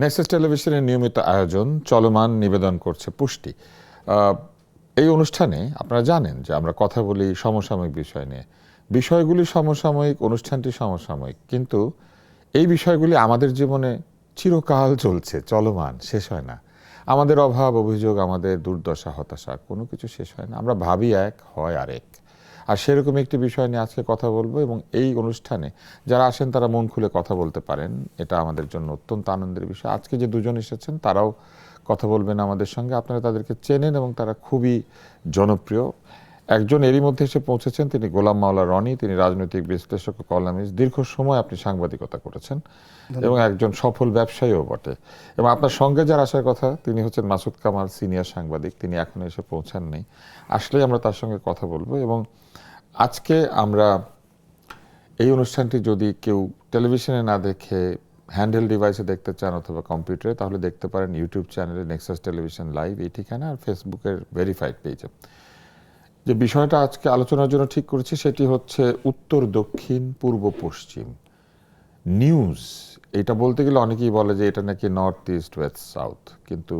Nexus টেলিভিশনের নিয়মিত আয়োজন চলমান নিবেদন করছে পুষ্টি। এই অনুষ্ঠানে আপনারা জানেন যে আমরা কথা বলি সমসাময়িক বিষয় নিয়ে। বিষয়গুলি সমসাময়িক, অনুষ্ঠানটি সমসাময়িক, কিন্তু এই বিষয়গুলি আমাদের জীবনে চিরকাল চলছে, চলমান, শেষ হয় না। আমাদের অভাব, অভিযোগ, আমাদের দুর্দশা, হতাশা, কোনো কিছু শেষ হয় না। আমরা ভাবি এক, হয় আরেক। আর সেরকম একটি বিষয় নিয়ে আজকে কথা বলবো, এবং এই অনুষ্ঠানে যারা আসেন তারা মন খুলে কথা বলতে পারেন। এটা আমাদের জন্য অত্যন্ত আনন্দের বিষয়। আজকে যে দুজন এসেছেন তারাও কথা বলবেন আমাদের সঙ্গে। আপনারা তাদেরকে চেনেন এবং তারা খুবই জনপ্রিয়। একজন এরই মধ্যে এসে পৌঁছেছেন, তিনি গোলাম মাওলা রনি। তিনি রাজনৈতিক বিশ্লেষক ও কলামিস্ট। দীর্ঘ সময় আপনি সাংবাদিকতা করেছেন এবং একজন সফল ব্যবসায়ীও বটে। এবং আপনার সঙ্গে যার আসার কথা তিনি হচ্ছেন মাসুদ কামাল, সিনিয়র সাংবাদিক। তিনি এখনো এসে পৌঁছান নেই। আসলেই আমরা তার সঙ্গে কথা বলবো। এবং আজকে আমরা এই অনুষ্ঠানটি যদি কেউ টেলিভিশনে না দেখে হ্যান্ডেল ডিভাইসে দেখতে চান অথবা কম্পিউটারে, তাহলে দেখতে পারেন ইউটিউব চ্যানেলে নেক্সাস টেলিভিশন লাইভ এই ঠিকানা, আর ফেসবুকের ভেরিফাইড পেজে। যে বিষয়টা আজকে আলোচনার জন্য ঠিক করেছি সেটি হচ্ছে উত্তর, দক্ষিণ, পূর্ব, পশ্চিম নিউজ। এটা বলতে গেলে অনেকেই বলে যে এটা নাকি নর্থ ইস্ট, ওয়েস্ট, সাউথ, কিন্তু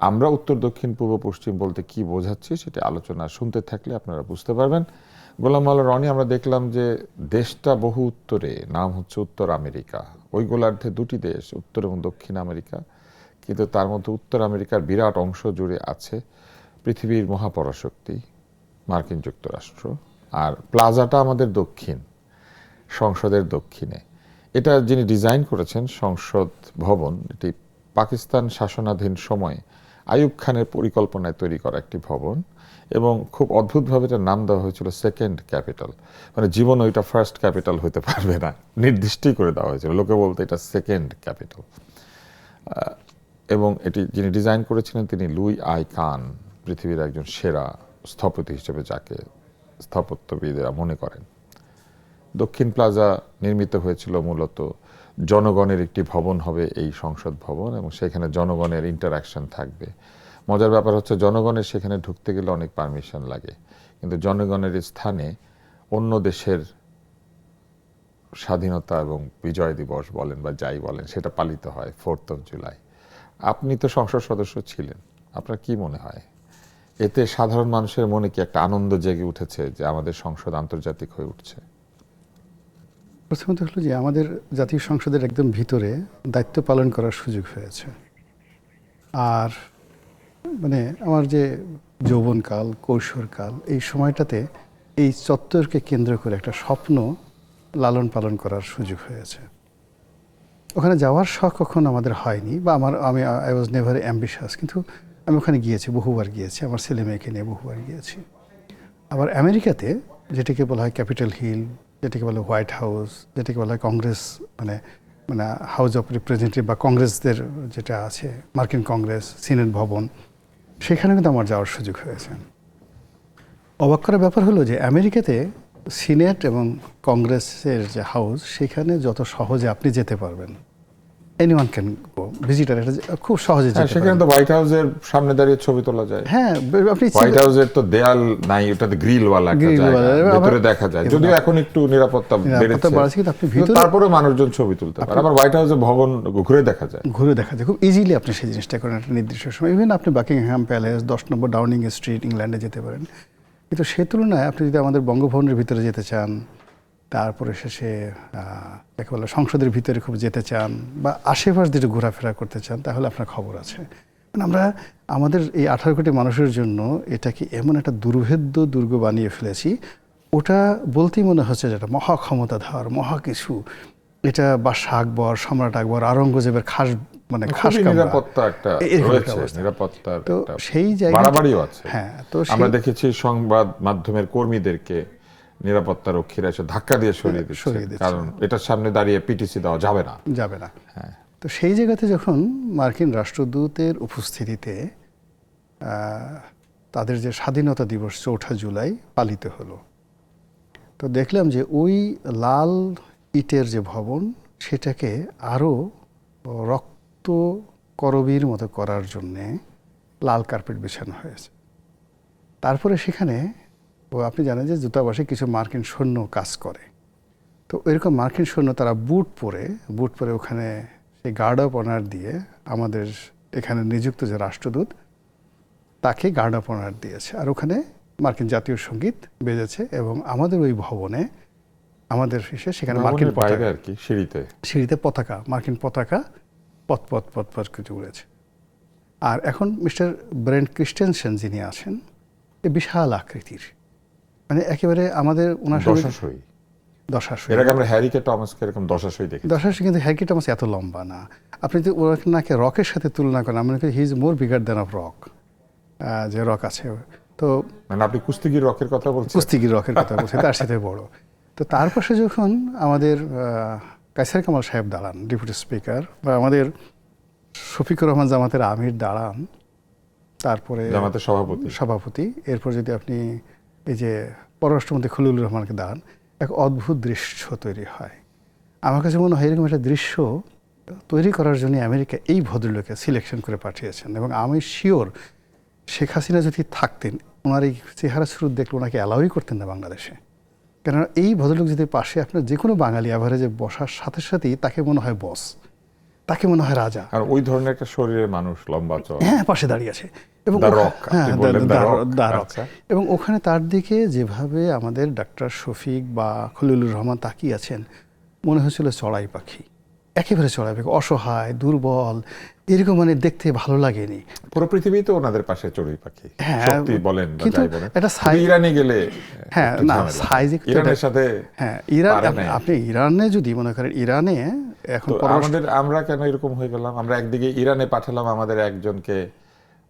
আমরা উত্তর, দক্ষিণ, পূর্ব, পশ্চিম বলতে কি বোঝাচ্ছি সেটি আলোচনা শুনতে থাকলে আপনারা বুঝতে পারবেন। গোলাম মাওলা রনি, আমরা দেখলাম যে দেশটা বহু উত্তরে, নাম হচ্ছে উত্তর আমেরিকা। ওই গোলার্ধে দুটি দেশ, উত্তর এবং দক্ষিণ আমেরিকা, কিন্তু তার মধ্যে উত্তর আমেরিকার বিরাট অংশ জুড়ে আছে পৃথিবীর মহাপরাশক্তি মার্কিন যুক্তরাষ্ট্র। আর প্লাজাটা আমাদের দক্ষিণ, সংসদের দক্ষিণে। এটা যিনি ডিজাইন করেছেন সংসদ ভবন, এটি পাকিস্তান শাসনাধীন সময়ে আইয়ুব খানের পরিকল্পনায় তৈরি করা একটি ভবন, এবং খুব অদ্ভুতভাবে এটার নাম দেওয়া হয়েছিল সেকেন্ড ক্যাপিটাল। মানে জীবন ওইটা ফার্স্ট ক্যাপিটাল হতে পারবে না, নির্দিষ্টই করে দেওয়া হয়েছিল। লোকে বলতে এটা সেকেন্ড ক্যাপিটাল। এবং এটি যিনি ডিজাইন করেছিলেন তিনি লুই আই কান, পৃথিবীর একজন সেরা স্থপতি হিসেবে যাকে স্থাপত্যবিদেরা মনে করেন। দক্ষিণ প্লাজা নির্মিত হয়েছিল মূলত জনগণের একটি ভবন হবে এই সংসদ ভবন, এবং সেখানে জনগণের ইন্টারাকশন থাকবে। মজার ব্যাপার হচ্ছে জনগণের সেখানে ঢুকতে গেলে অনেক পারমিশন লাগে, কিন্তু জনগণের স্থানে অন্য দেশের স্বাধীনতা এবং বিজয় দিবস বলেন বা যাই বলেন সেটা পালিত হয় 4th of July। আপনি তো সংসদ সদস্য ছিলেন, আপনার কি মনে হয় এতে সাধারণ মানুষের মনে কি একটা আনন্দ জেগে উঠেছে যে আমাদের সংসদ আন্তর্জাতিক হয়ে উঠছে? প্রথমত হলো যে আমাদের জাতীয় সংসদের একদম ভিতরে দায়িত্ব পালন করার সুযোগ হয়েছে। আর মানে আমার যে যৌবনকাল, কৈশোরকাল, এই সময়টাতে এই চত্বরকে কেন্দ্র করে একটা স্বপ্ন লালন পালন করার সুযোগ হয়েছে। ওখানে যাওয়ার শখ কখনো আমাদের হয়নি, বা আমি আই ওয়াজ নেভার অ্যাম্বিশাস, কিন্তু আমি ওখানে গিয়েছি, বহুবার গিয়েছি, আমার ছেলে মেয়েকে নিয়ে বহুবার গিয়েছি। আবার আমেরিকাতে যেটাকে বলা হয় ক্যাপিটাল হিল, যেটাকে বলা হয় হোয়াইট হাউস, যেটাকে বলা হয় কংগ্রেস, মানে মানে হাউস অফ রিপ্রেজেন্টেটিভ বা কংগ্রেসদের যেটা আছে, মার্কিন কংগ্রেস, সিনেট ভবন, সেখানে কিন্তু আমার যাওয়ার সুযোগ হয়েছে। অবাক করার ব্যাপার হলো যে আমেরিকাতে সিনেট এবং কংগ্রেসের যে হাউস, সেখানে যত সহজে আপনি যেতে পারবেন, এনিওয়ান ক্যান গো, ভিজিটার, এটা খুব সহজে যেতে পারবেন। সেখানে তো হোয়াইট হাউসের সামনে দাঁড়িয়ে ছবি তোলা যায়। হ্যাঁ, আপনি হোয়াইট হাউসের তো দেয়াল নাই, ওটাতে গ্রিলওয়ালা একটা জায়গা, ভিতরে দেখা যায়। যদিও এখন একটু নিরাপত্তা বেড়েছে, কিন্তু আপনি ভিতরে তারপরে মানুষজন ছবি তুলতে পারে। আবার হোয়াইট হাউসের ভবন ঘুরে দেখা যায়, খুব ইজিলি আপনি সেই জিনিসটা করেন একটা নির্দিষ্ট সময়। ইভেন আপনি বাকিংহাম প্যালেস, 10 নম্বর ডাউনিং স্ট্রিট, ইংল্যান্ডে যেতে পারেন। কিন্তু সে তুলনায় আপনি যদি আমাদের বঙ্গভবনের ভিতরে যেতে চান, তারপরে শেষে যাকে বলে সংসদের ভিতরে খুব যেতে চান, বা আশেপাশ দিয়ে ঘোরাফেরা করতে চান, তাহলে আপনার খবর আছে। মানে আমরা আমাদের এই 18 কোটি মানুষের জন্য এটাকে এমন একটা দুর্ভেদ্য দুর্গ বানিয়ে ফেলেছি, ওটা বলতেই মনে হচ্ছে যেটা মহা ক্ষমতাধর, মহা কিছু। এটা বাদশাহ আকবর, সম্রাট আকবর, আওরঙ্গজেবের খাস নিরাপত্তা একটা রয়েছে, নিরাপত্তার তো সেই জায়গায় বাড়াবাড়িও আছে। হ্যাঁ, তো আমরা দেখেছি সংবাদ মাধ্যমের কর্মীদেরকে নিরাপত্তা রক্ষীরা এসে ধাক্কা দিয়ে সরিয়ে দিচ্ছে, কারণ এটার সামনে দাঁড়িয়ে পিটিসি দেওয়া যাবে না। হ্যাঁ, তো সেই জায়গাতে যখন মার্কিন রাষ্ট্রদূতের উপস্থিতিতে তাদের যে স্বাধীনতা দিবস 4 জুলাই পালিত হলো, তো দেখলাম যে ওই লাল ইটের যে ভবন, সেটাকে আরও রক্ত করবীর মতো করার জন্যে লাল কার্পেট বিছানো হয়েছে। তারপরে সেখানে আপনি জানেন যে দূতাবাসে কিছু মার্কিন সৈন্য কাজ করে, তো এরকম মার্কিন সৈন্য তারা বুট পরে ওখানে সেই গার্ড অফ অনার দিয়ে আমাদের এখানে নিযুক্ত যে রাষ্ট্রদূত তাকে গার্ড অফ অনার দিয়েছে, আর ওখানে মার্কিন জাতীয় সঙ্গীত বেজেছে এবং আমাদের ওই ভবনে আমাদের সেখানে মার্কিন ভবনের বাইরে পতাকা, আর কি সিঁড়িতে সিঁড়িতে পতাকা, মার্কিন পতাকা পথ পথ পথ পথ করে উড়েছে। আর এখন মিস্টার ব্রেন্ট ক্রিস্টেনসেন যিনি আছেন, এ বিশাল আকৃতির, মানে একেবারে আমাদের ওনার সঙ্গে দশাশই। দশাশয়। এর আগে আমরা হ্যারিকে টমাসকে এরকম দশাশই দেখি। দশাশয় কিন্তু হ্যারি টমাস এত লম্বা না। আপনি যদি ওনাকে রকের সাথে তুলনা করেন, আমি he is more bigger than of rock, যে রক আছে। তো মানে আপনি কুস্তিগির রকের কথা বলছেন? কুস্তিগির রকের কথা বলছি, তার সাথে বড়। তো তার পাশে যখন আমাদের কায়সার কামাল সাহেব দাঁড়ান, ডেপুটি স্পিকার, বা আমাদের শফিকুর রহমান জামাতের আমির দাঁড়ান, তারপরে জামাতের সভাপতি, এরপর যদি আপনি এই যে পররাষ্ট্রমন্ত্রী খলিলুর রহমানকে দাঁড়ান, এক অদ্ভুত দৃশ্য তৈরি হয়। আমার কাছে মনে হয় এরকম একটা দৃশ্য তৈরি করার জন্য আমেরিকা এই ভদ্রলোকে সিলেকশন করে পাঠিয়েছেন। এবং আমি শিওর শেখ হাসিনা যদি থাকতেন, ওনার এই চেহারা স্রোত দেখলে ওনাকে অ্যালাউই করতেন না বাংলাদেশে। কেননা এই ভদ্রলোক যদি পাশে আপনার যে কোনো বাঙালি অ্যাভারেজে বসার সাথে সাথেই তাকে মনে হয় বস, তাকে মনে হয় রাজা। আর ওই ধরনের একটা শরীরের মানুষ, লম্বা চওড়া, হ্যাঁ, পাশে দাঁড়িয়ে আছে এবং এবং ওখানে তার দিকে যেভাবে আমাদের ডাক্তার শফিক বা খলিলুর রহমান তাকিয়ে আছেন, মনে হচ্ছিল চড়াই পাখি, একেবারে চড়াই পাখি, অসহায়, দুর্বল, এরকম, মানে দেখতে ভালো লাগেনি। পুরো পৃথিবী তো ওনাদের পাশে চড়ুই পাখি, হ্যাঁ, শক্তি বলেন বা কিন্তু যাই বলেন। এটা সাইজ, ইরানে গেলে হ্যাঁ না সাইজ, ইরানের সাথে, হ্যাঁ আপনি ইরানে যদি মনে করেন, ইরানে এখন আমরা কেন এরকম হয়ে গেলাম? আমরা একদিকে ইরানে পাঠালাম আমাদের একজনকে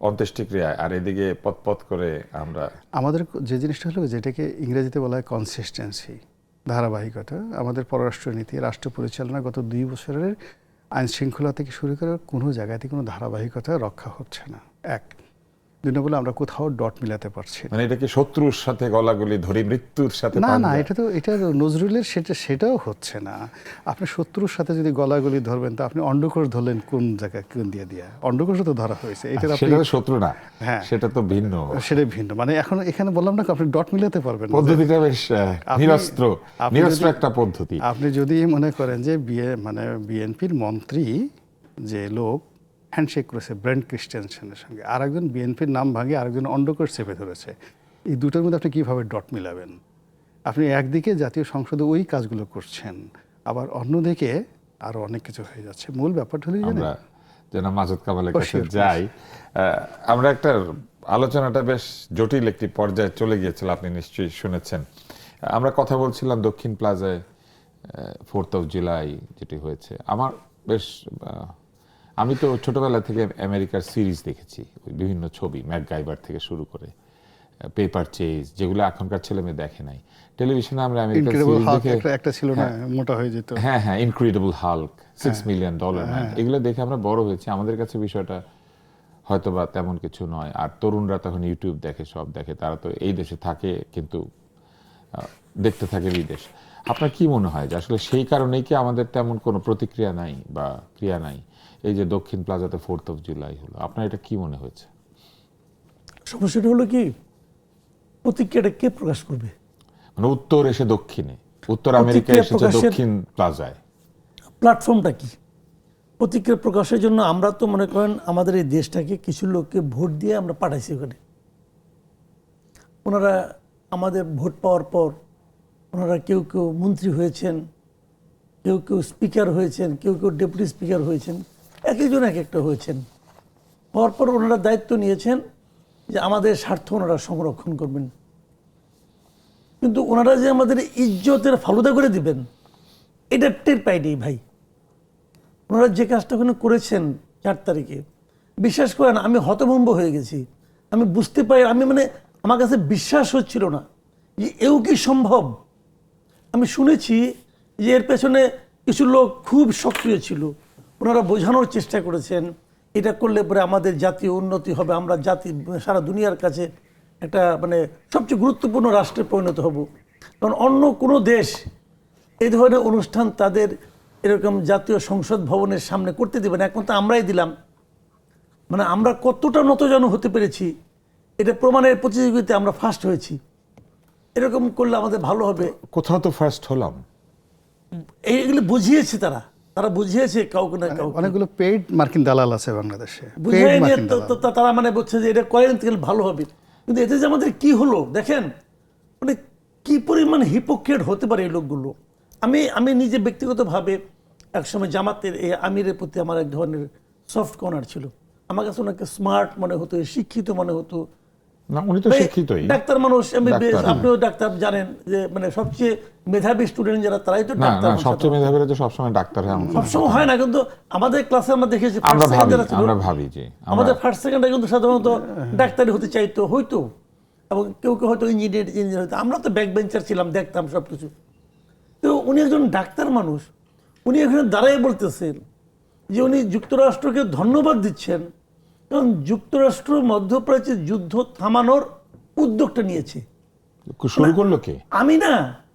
অন্ত্যেষ্টিক্রিয়ায়, আর এদিকে পথ করে আমরা, আমাদের যে জিনিসটা হলো, যেটাকে ইংরেজিতে বলা হয় কনসিস্টেন্সি, ধারাবাহিকতা। আমাদের পররাষ্ট্রনীতি, রাষ্ট্র পরিচালনা গত 2 বছরের আইন শৃঙ্খলা থেকে শুরু করে কোনো জায়গাতে কোনো ধারাবাহিকতা রক্ষা হচ্ছে না। 1 2 নম্বরে আমরা কোথাও ডট মিলাতে পারছি না। মানে এটা কি শত্রুর সাথে গলাগলি ধরি মৃত্যুর সাথে? না, এটা নজরুলের, সেটাও হচ্ছে না। আপনি শত্রুর সাথে যদি গলাগলি ধরবেন, তো আপনি অন্ডকোষ ধরলেন কোন জায়গায়, কোন দিয়ে অন্ডকোষও তো ধরা হয়েছে। সেটা শত্রু না, হ্যাঁ সেটা তো ভিন্ন, সেটা ভিন্ন। মানে এখন এখানে বললাম না, আপনি ডট মিলাতে পারবেন না। পদ্ধতিটা বেশ নিরস্ত্র একটা পদ্ধতি। আপনি যদি মনে করেন যে বিএনপির মন্ত্রী যে লোক হ্যান্ডশেক করেছে ব্রেন্ট ক্রিস্টেনসেনের সঙ্গে, আরেকজন বিএনপির নাম ভাঙে আরেকজন অন্ডকোষ চেপে ধরেছে, এই দুটোর মধ্যে আপনি কীভাবে ডট মিলাবেন? আপনি একদিকে জাতীয় সংসদে ওই কাজগুলো করছেন, আবার অন্যদিকে আরও অনেক কিছু হয়ে যাচ্ছে। মূল ব্যাপারটা হলো, আমরা যেন মাজেদ কামালের কাছে যাই, আমরা একটা আলোচনাটা বেশ জটিল একটি পর্যায়ে চলে গিয়েছিল, আপনি নিশ্চয়ই শুনেছেন। আমরা কথা বলছিলাম দক্ষিণ প্লাজায় 4th of July যেটি হয়েছে। আমার বেশ, আমি তো ছোটবেলা থেকে আমেরিকার সিরিজ দেখেছি, ওই বিভিন্ন ছবি, ম্যাকগাইভার থেকে শুরু করে পেপার চেজ, যেগুলো এখনকার ছেলে মেয়ে দেখে নাই। টেলিভিশনে আমরা আমেরিকার সিরিজ দেখে, একটা ছিল না, মোটা হয়ে যেত, হ্যাঁ, ইনক্রেডিবল হাল্ক, $6 million ম্যান, এগুলো দেখে আমরা বড় হয়েছি। আমাদের কাছে বিষয়টা হয়তোবা তেমন কিছু নয়। আর তরুণরা তখন ইউটিউব দেখে, সব দেখে, তারা তো এই দেশে থাকে কিন্তু দেখতে থাকে বিদেশ। আপনার কি মনে হয় যে আসলে সেই কারণেই কি আমাদের তেমন কোনো প্রতিক্রিয়া নাই বা ক্রিয়া নাই? এই যে দক্ষিণ প্লাজাতে 4th of July হলো, আপনার এটা কি মনে হয়েছে? সমস্যাটা হলো কি, প্রতিক্রিয়াটা কে প্রকাশ করবে? মানে উত্তর এসে দক্ষিণে, উত্তর আমেরিকা এসেছে দক্ষিণ প্লাজায়, প্ল্যাটফর্মটা কি? প্রতিক্রিয়া প্রকাশের জন্য আমরা তো মনে করেন আমাদের এই দেশটাকে কিছু লোককে ভোট দিয়ে আমরা পাঠাইছি ওখানে। ওনারা আমাদের ভোট পাওয়ার পর ওনারা কেউ কেউ মন্ত্রী হয়েছেন, কেউ কেউ স্পিকার হয়েছেন, কেউ কেউ ডেপুটি স্পিকার হয়েছেন, এক একজন এক একটা হয়েছেন। হওয়ার পর ওনারা দায়িত্ব নিয়েছেন যে আমাদের স্বার্থ ওনারা সংরক্ষণ করবেন। কিন্তু ওনারা যে আমাদের ইজ্জতের ফালুদা করে দিবেন, এটা টের পাইনি ভাই। ওনারা যে কাজটা ওখানে করেছেন 4 তারিখে, বিশ্বাস করেন আমি হতভম্ব হয়ে গেছি। আমি বুঝতে পারি, আমার কাছে বিশ্বাস হচ্ছিল না যে এও কি সম্ভব। আমি শুনেছি যে এর পেছনে কিছু লোক খুব সক্রিয় ছিল, ওনারা বোঝানোর চেষ্টা করেছেন এটা করলে পরে আমাদের জাতীয় উন্নতি হবে, আমরা সারা দুনিয়ার কাছে একটা সবচেয়ে গুরুত্বপূর্ণ রাষ্ট্রে পরিণত হব। কারণ অন্য কোনো দেশ এই ধরনের অনুষ্ঠান তাদের এরকম জাতীয় সংসদ ভবনের সামনে করতে দেবে না, একমাত্র আমরাই দিলাম। আমরা কতটা নতজানু হতে পেরেছি এটা প্রমাণের প্রতিযোগিতায় আমরা ফার্স্ট হয়েছি। এরকম করলে আমাদের ভালো হবে, কোথাও তো ফার্স্ট হলাম, এইগুলো বুঝিয়েছে তারা। তারা বুঝিয়েছে কাউকে না কাউকে, অনেকগুলো পেইড মার্কিন দালাল আছে বাংলাদেশে, বুঝিয়ে পেইড নিয়ে মার্কিন দালাল। তারা মানে বলছে যে এটা করেন তাহলে ভালো হবে। কিন্তু এতে যে আমাদের কি হলো দেখেন, মানে কি পরিমাণ হিপোক্রেট হতে পারে এই লোকগুলো। আমি নিজে ব্যক্তিগতভাবে একসময় জামাতের এই আমিরের প্রতি আমার এক ধরনের সফট কর্নার ছিল। আমার কাছে ওনাকে স্মার্ট মনে হতো, শিক্ষিত মনে হতো। না, উনি তো শিক্ষিতই। ডাক্তার মানুষ, ডাক্তার। আপনিও ডাক্তার জানেন যে মানে সবচেয়ে মেধাবী স্টুডেন্ট যারা তারাই তো না ডাক্তার। না, সবচেয়ে মেধাবীরা তো সবসময় ডাক্তার হয় এমন কোনো সবসময় হয় না, কিন্তু আমাদের ক্লাসে আমরা দেখেছি আমরা first, ভাবি second যারা ছিল, আমরা ভাবি যে আমাদের ফার্স্ট সেকেন্ডে কিন্তু সাধারণত ডাক্তারি হতে চাইতো, হয়তো, এবং কেউ কেউ হয়তো ইঞ্জিনিয়ার হতো। আমরা তো ব্যাক বেঞ্চার ছিলাম, দেখতাম সবকিছু। তো উনি একজন ডাক্তার মানুষ, উনি এখানে দাঁড়াই বলতেছেন যে উনি যুক্তরাষ্ট্রকে ধন্যবাদ দিচ্ছেন কারণ যুক্তরাষ্ট্র মধ্যপ্রাচ্যের যুদ্ধ থামানোর উদ্যোগটা নিয়েছে। শুরু করলো কে? আমি না,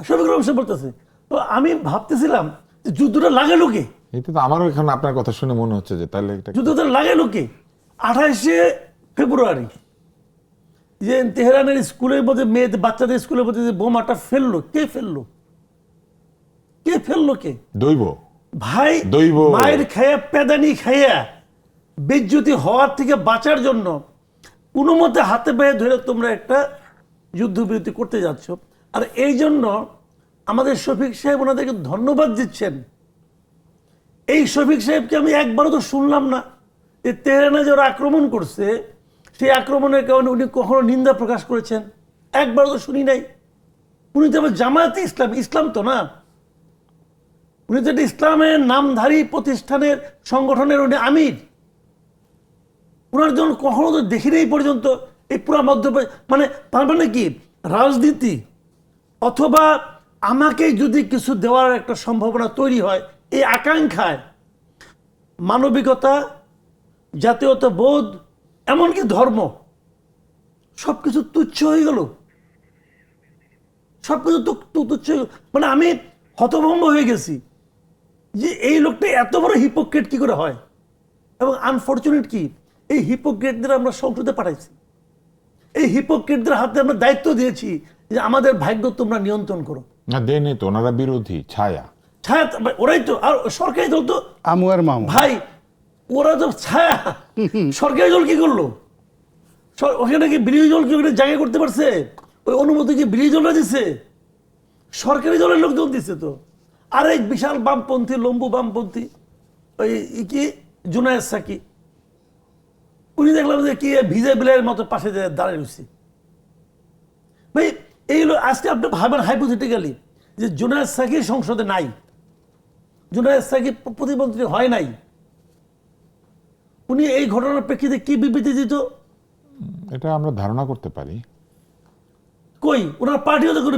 শফিকুর রহমান সাহেব বলতেছে। তো আমি ভাবতেছিলাম যে যুদ্ধটা লাগালো কে? এটা তো আমারও এখন আপনার কথা শুনে মনে হচ্ছে যে তাহলে এটা যুদ্ধটা লাগালো কে? 28শে ফেব্রুয়ারি যে তেহরানের স্কুলের মধ্যে মেয়েদের, বাচ্চাদের স্কুলের মধ্যে যে বোমাটা ফেললো, কে ফেললো? কে ফেললো কে? দৈব ভাই, দৈব। মায়ের খাইয়া, পেদানি খাইয়া বেজ্জতি হওয়ার থেকে বাঁচার জন্য কোনো মতে হাতে পায়ে ধরে তোমরা একটা যুদ্ধবিরতি করতে যাচ্ছ। আর এই জন্য আমাদের শফিক সাহেব ওনাদেরকে ধন্যবাদ দিচ্ছেন। এই শফিক সাহেবকে আমি একবারও তো শুনলাম না যে তেহরানে যারা আক্রমণ করছে সেই আক্রমণের কারণে উনি কখনো নিন্দা প্রকাশ করেছেন, একবারও তো শুনি নাই। উনি তো আবার জামায়াতে ইসলাম, ইসলাম তো না, উনি তো একটা ইসলামের নামধারী প্রতিষ্ঠানের সংগঠনের উনি আমির। ওনার জন্য কখনো তো দেখিনি এই পর্যন্ত এই পুরো মধ্যপ্রাচ্য, মানে তার মানে কি রাজনীতি অথবা আমাকে যদি কিছু দেওয়ার একটা সম্ভাবনা তৈরি হয়, এই আকাঙ্ক্ষায় মানবিকতা, জাতীয়তা বোধ, এমনকি ধর্ম সবকিছু তুচ্ছ হয়ে গেল, সবকিছু তুচ্ছ হয়ে গেল। মানে আমি হতভম্ব হয়ে গেছি যে এই লোকটা এত বড় হিপোক্রেট কি করে হয়। এবং আনফর্চুনেট কি, এই হিপোক্রেটদের আমরা সংসদে পাঠাইছি, এই হিপোক্রেটদের হাতে আমরা দায়িত্ব দিয়েছি যে আমাদের ভাগ্য তোমরা নিয়ন্ত্রণ করো। না দেনে তো, ওনারা বিরোধী ছায়া। ছায়া, ওরাই তো, আর সরকারি দল তো আমু আর মামু ভাই, ওরা তো ছায়া। সরকারি দল কি করলো? ওখানে কি বিরোধী দল কি ওখানে জায়গা করতে পারছে? ওই অনুমতি কি বিরোধী দলরা দিচ্ছে? সরকারি দলের লোকজন দিচ্ছে তো। আর এক বিশাল বামপন্থী, লম্বু বামপন্থী, ওই কি জুনায়েদ সাকি, উনি দেখলাম যে কি ভিজা বিলাইয়ের মতো পাশে দাঁড়িয়ে রয়েছে। ভাই এইগুলো আজকে আপনি ভাবেন হাইপোথেটিক্যালি যে জুনায়েদ সাকি সংসদে নাই, জুনায়েদ সাকি প্রতিমন্ত্রী হয় নাই, উনি এই ঘটনার প্রেক্ষিতে কি বিবৃতি দিত? এটা আমরা ধারণা করতে পারি। কই, ওনার পার্টিও তো কোনো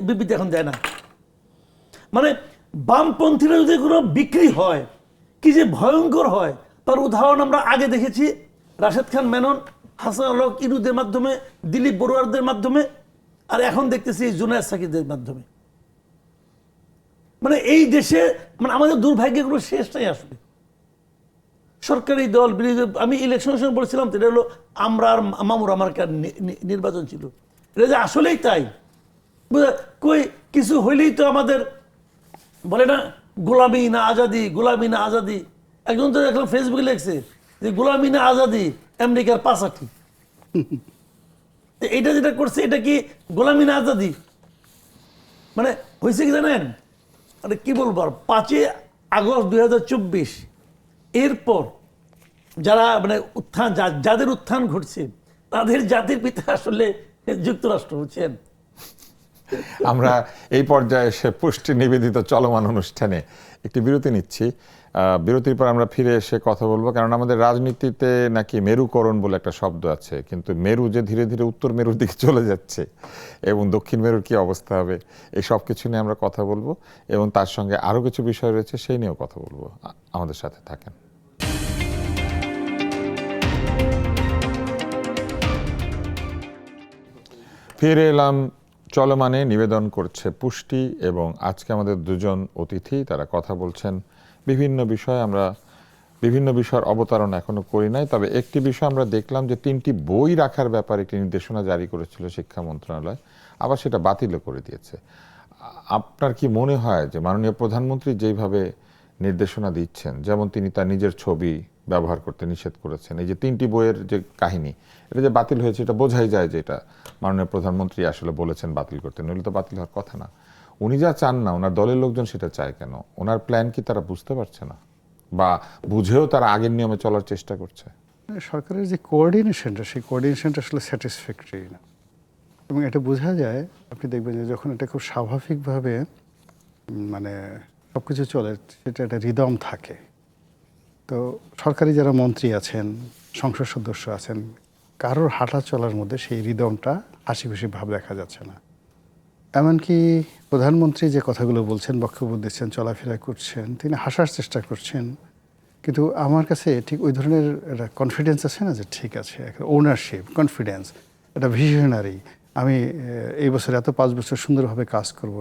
বিবৃতি এখন দেয় না। মানে বামপন্থীরা যদি কোনো বিক্রি হয় কি যে ভয়ঙ্কর হয়, তার উদাহরণ আমরা আগে দেখেছি রাশেদ খান মেনন, হাসান আল হক ইনুদের মাধ্যমে, দিলীপ বড়ুয়ারদের মাধ্যমে, আর এখন দেখতেছি জুনায়েদ সাকিদের মাধ্যমে। মানে এই দেশে মানে আমাদের দুর্ভাগ্যের কোনো শেষ নাই আসলে। সরকারি দল, বিরোধী দল, আমি ইলেকশনের সময় বলেছিলাম তো, এটা হলো আমরা আর মামুর আমার নির্বাচন ছিল। এটা যে আসলেই তাই, কই কিছু হইলেই তো আমাদের বলে না গোলামি না আজাদি, গোলামি না আজাদি। একজন তো দেখলাম ফেসবুকে লিখছে যে গোলামি না আজাদি আমেরিকার পাশাটি। এইটা যেটা করছে এটা কি গোলামি না আজাদি? মানে হয়েছে কি জানেন, মানে কি বলবো, 5 আগস্ট 2024 এরপর যারা মানে উত্থান, যাদের উত্থান ঘটছে তাদের জাতির পিতা আসলে যুক্তরাষ্ট্র, বুঝছেন। আমরা এই পর্যায়ে এসে পুষ্টি নিবেদিত চলমান অনুষ্ঠানে একটি বিরতি নিচ্ছি। বিরতির পর আমরা ফিরে এসে কথা বলবো, কারণ আমাদের রাজনীতিতে নাকি মেরুকরণ বলে একটা শব্দ আছে, কিন্তু মেরু যে ধীরে ধীরে উত্তর মেরুর দিকে চলে যাচ্ছে এবং দক্ষিণ মেরুর কি অবস্থা হবে, এই সব কিছু নিয়ে আমরা কথা বলবো এবং তার সঙ্গে আরও কিছু বিষয় রয়েছে সেই নিয়েও কথা বলবো। আমাদের সাথে থাকেন। ফিরে এলাম চলমানে, নিবেদন করছে পুষ্টি, এবং আজকে আমাদের দুজন অতিথি, তারা কথা বলছেন বিভিন্ন বিষয়। আমরা বিভিন্ন বিষয়ের অবতারণা এখনো করি নাই, তবে একটি বিষয় আমরা দেখলাম যে 3টি বই রাখার ব্যাপারে একটি নির্দেশনা জারি করেছিল শিক্ষা মন্ত্রণালয়, আবার সেটা বাতিলও করে দিয়েছে। আপনার কি মনে হয় যে মাননীয় প্রধানমন্ত্রী যেইভাবে নির্দেশনা দিচ্ছেন, যেমন তিনি তার নিজের ছবি ব্যবহার করতে নিষেধ করেছেন, এই যে 3টি বইয়ের যে কাহিনী, এটা যে বাতিল হয়েছে এটা বোঝাই যায় যে এটা মাননীয় প্রধানমন্ত্রী আসলে বলেছেন বাতিল করতে, নইলে তো বাতিল হওয়ার কথা না। উনি যা চান না, ওনার দলের লোকজন সেটা চায় কেন? ওনার প্ল্যান কি তারা বুঝতে পারছে না, বা বুঝেও তারা আগের নিয়মে চলার চেষ্টা করছে? সরকারের যে কোঅর্ডিনেশনটা, সেই কোঅর্ডিনেশনটা আসলে স্যাটিসফ্যাক্টরি না। এবং এটা বোঝা যায়, আপনি দেখবেন যে যখন এটা খুব স্বাভাবিকভাবে মানে সব কিছু চলে, সেটা একটা রিদম থাকে। তো সরকারি যারা মন্ত্রী আছেন, সংসদ সদস্য আছেন, কারোর হাঁটা চলার মধ্যে সেই রিদমটা হাসি খুশি ভাব দেখা যাচ্ছে না। এমনকি প্রধানমন্ত্রী যে কথাগুলো বলছেন, বক্তব্য দিচ্ছেন, চলাফেরা করছেন, তিনি হাসার চেষ্টা করছেন, কিন্তু আমার কাছে ঠিক ওই ধরনের একটা কনফিডেন্স আছে না, যে ঠিক আছে, একটা ওনারশিপ, কনফিডেন্স, একটা ভিশনারি, আমি এই বছর 5 বছর সুন্দরভাবে কাজ করব,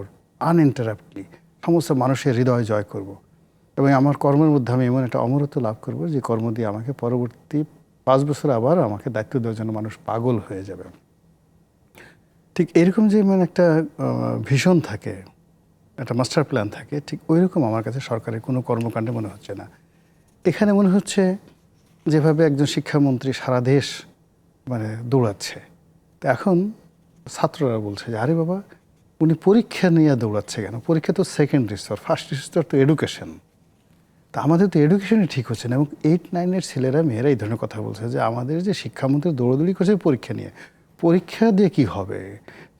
আনইন্টারাপ্টলি সমস্ত মানুষের হৃদয় জয় করব, এবং আমার কর্মের মধ্যে আমি এমন একটা অমরত্ব লাভ করব যে কর্ম দিয়ে আমাকে পরবর্তী 5 বছর আবার আমাকে দায়িত্ব দেওয়ার জন্য মানুষ পাগল হয়ে যাবে। ঠিক এরকম যে মানে একটা ভিশন থাকে, একটা মাস্টার প্ল্যান থাকে, ঠিক ওই রকম আমার কাছে সরকারের কোনো কর্মকাণ্ডে মনে হচ্ছে না। এখানে মনে হচ্ছে যেভাবে একজন শিক্ষামন্ত্রী সারা দেশ মানে দৌড়াচ্ছে, তো এখন ছাত্ররা বলছে যে আরে বাবা, উনি পরীক্ষা নিয়ে দৌড়াচ্ছে কেন? পরীক্ষা তো সেকেন্ডারি স্তর, ফার্স্ট স্তর তো এডুকেশন। তা আমাদের তো এডুকেশনই ঠিক হচ্ছে না। এবং 8-9 ছেলেরা মেয়েরা এই ধরনের কথা বলছে যে আমাদের যে শিক্ষামন্ত্রী দৌড়াদৌড়ি করছে পরীক্ষা নিয়ে, পরীক্ষা দিয়ে কি হবে?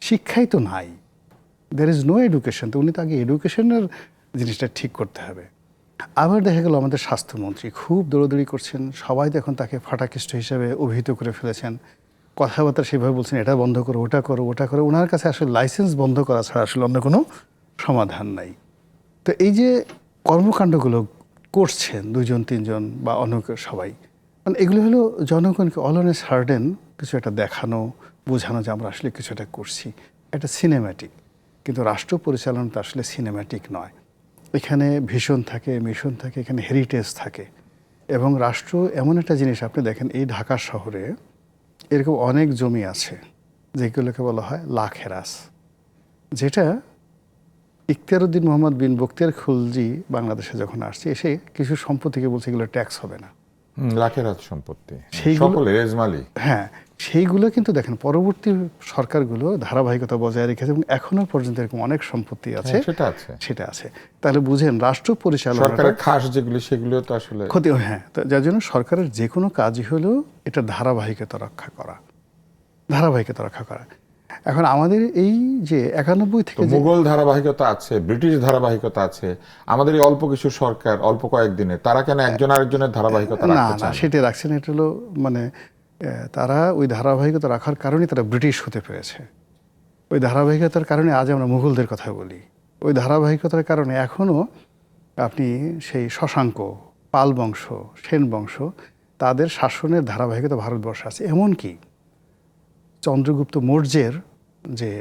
শিক্ষাই তো নাই, দের ইজ নো এডুকেশন। তো উনি তো আগে এডুকেশনের জিনিসটা ঠিক করতে হবে। আবার দেখা গেল আমাদের স্বাস্থ্যমন্ত্রী খুব দৌড়াদৌড়ি করছেন, সবাই তো এখন তাকে ফাটাকেষ্ট হিসেবে অভিহিত করে ফেলেছেন, কথাবার্তা সেভাবে বলছেন, এটা বন্ধ করো, ওটা করো, ওটা করো। ওনার কাছে আসলে লাইসেন্স বন্ধ করা ছাড়া আসলে অন্য কোনো সমাধান নাই। তো এই যে কর্মকাণ্ডগুলো করছেন 2-3 বা অন্য সবাই, মানে এগুলো হলো জনগণকে অল অন এ সার্টেন কিছু একটা দেখানো, বোঝানো যে আমরা আসলে কিছু একটা করছি, একটা সিনেম্যাটিক। কিন্তু রাষ্ট্র পরিচালনা তো আসলে সিনেম্যাটিক নয়। এখানে ভিশন থাকে, মিশন থাকে, এখানে হেরিটেজ থাকে। এবং রাষ্ট্র এমন একটা জিনিস, আপনি দেখেন এই ঢাকা শহরে এরকম অনেক জমি আছে যেগুলোকে বলা হয় লাখেরাস, যেটা ইখতিয়ারউদ্দিন মোহাম্মদ বিন বখতিয়ার খুলজি বাংলাদেশে যখন আসছে, এসে কিছু সম্পত্তিকে বলছে এগুলো ট্যাক্স হবে না, লাখের হাত সম্পত্তি, সেইগুলো- সকলের এজমালি। হ্যাঁ, সেইগুলো কিন্তু দেখেন পরবর্তী সরকারগুলো ধারাবাহিকতা বজায় রেখেছে এবং এখনো পর্যন্ত এরকম অনেক সম্পত্তি আছে, হ্যাঁ, সেটা আছে। সেটা আছে। তাহলে বুঝেন রাষ্ট্র পরিচালনা সরকারের খাস যেগুলি সেগুলো তো আসলে ক্ষতি, হ্যাঁ। তো যার জন্য সরকারের যে কোনো কাজই হলো এটা ধারাবাহিকতা রক্ষা করা, ধারাবাহিকতা রক্ষা করা। এখন আমাদের এই যে 91 তো থেকে যে মুঘল ধারাবাহিকতা আছে, ব্রিটিশ ধারাবাহিকতা আছে, আমাদের এই অল্প কিছু সরকার অল্প কয়েকদিনের, তারা কেন একজন আরেকজনের ধারাবাহিকতা না রাখতে না চান? সেটা রাখছেন, এটা হলো মানে তারা ওই ধারাবাহিকতা রাখার কারণে তারা ব্রিটিশ হতে পেরেছে। ওই ধারাবাহিকতার কারণে আজ আমরা মুঘলদের কথা বলি। ওই ধারাবাহিকতার কারণে এখনও আপনি সেই শশাঙ্ক, পাল বংশ, সেন বংশ, তাদের শাসনের ধারাবাহিকতা ভারতবর্ষে আছে। এমনকি চন্দ্রগুপ্ত মৌর্যের যে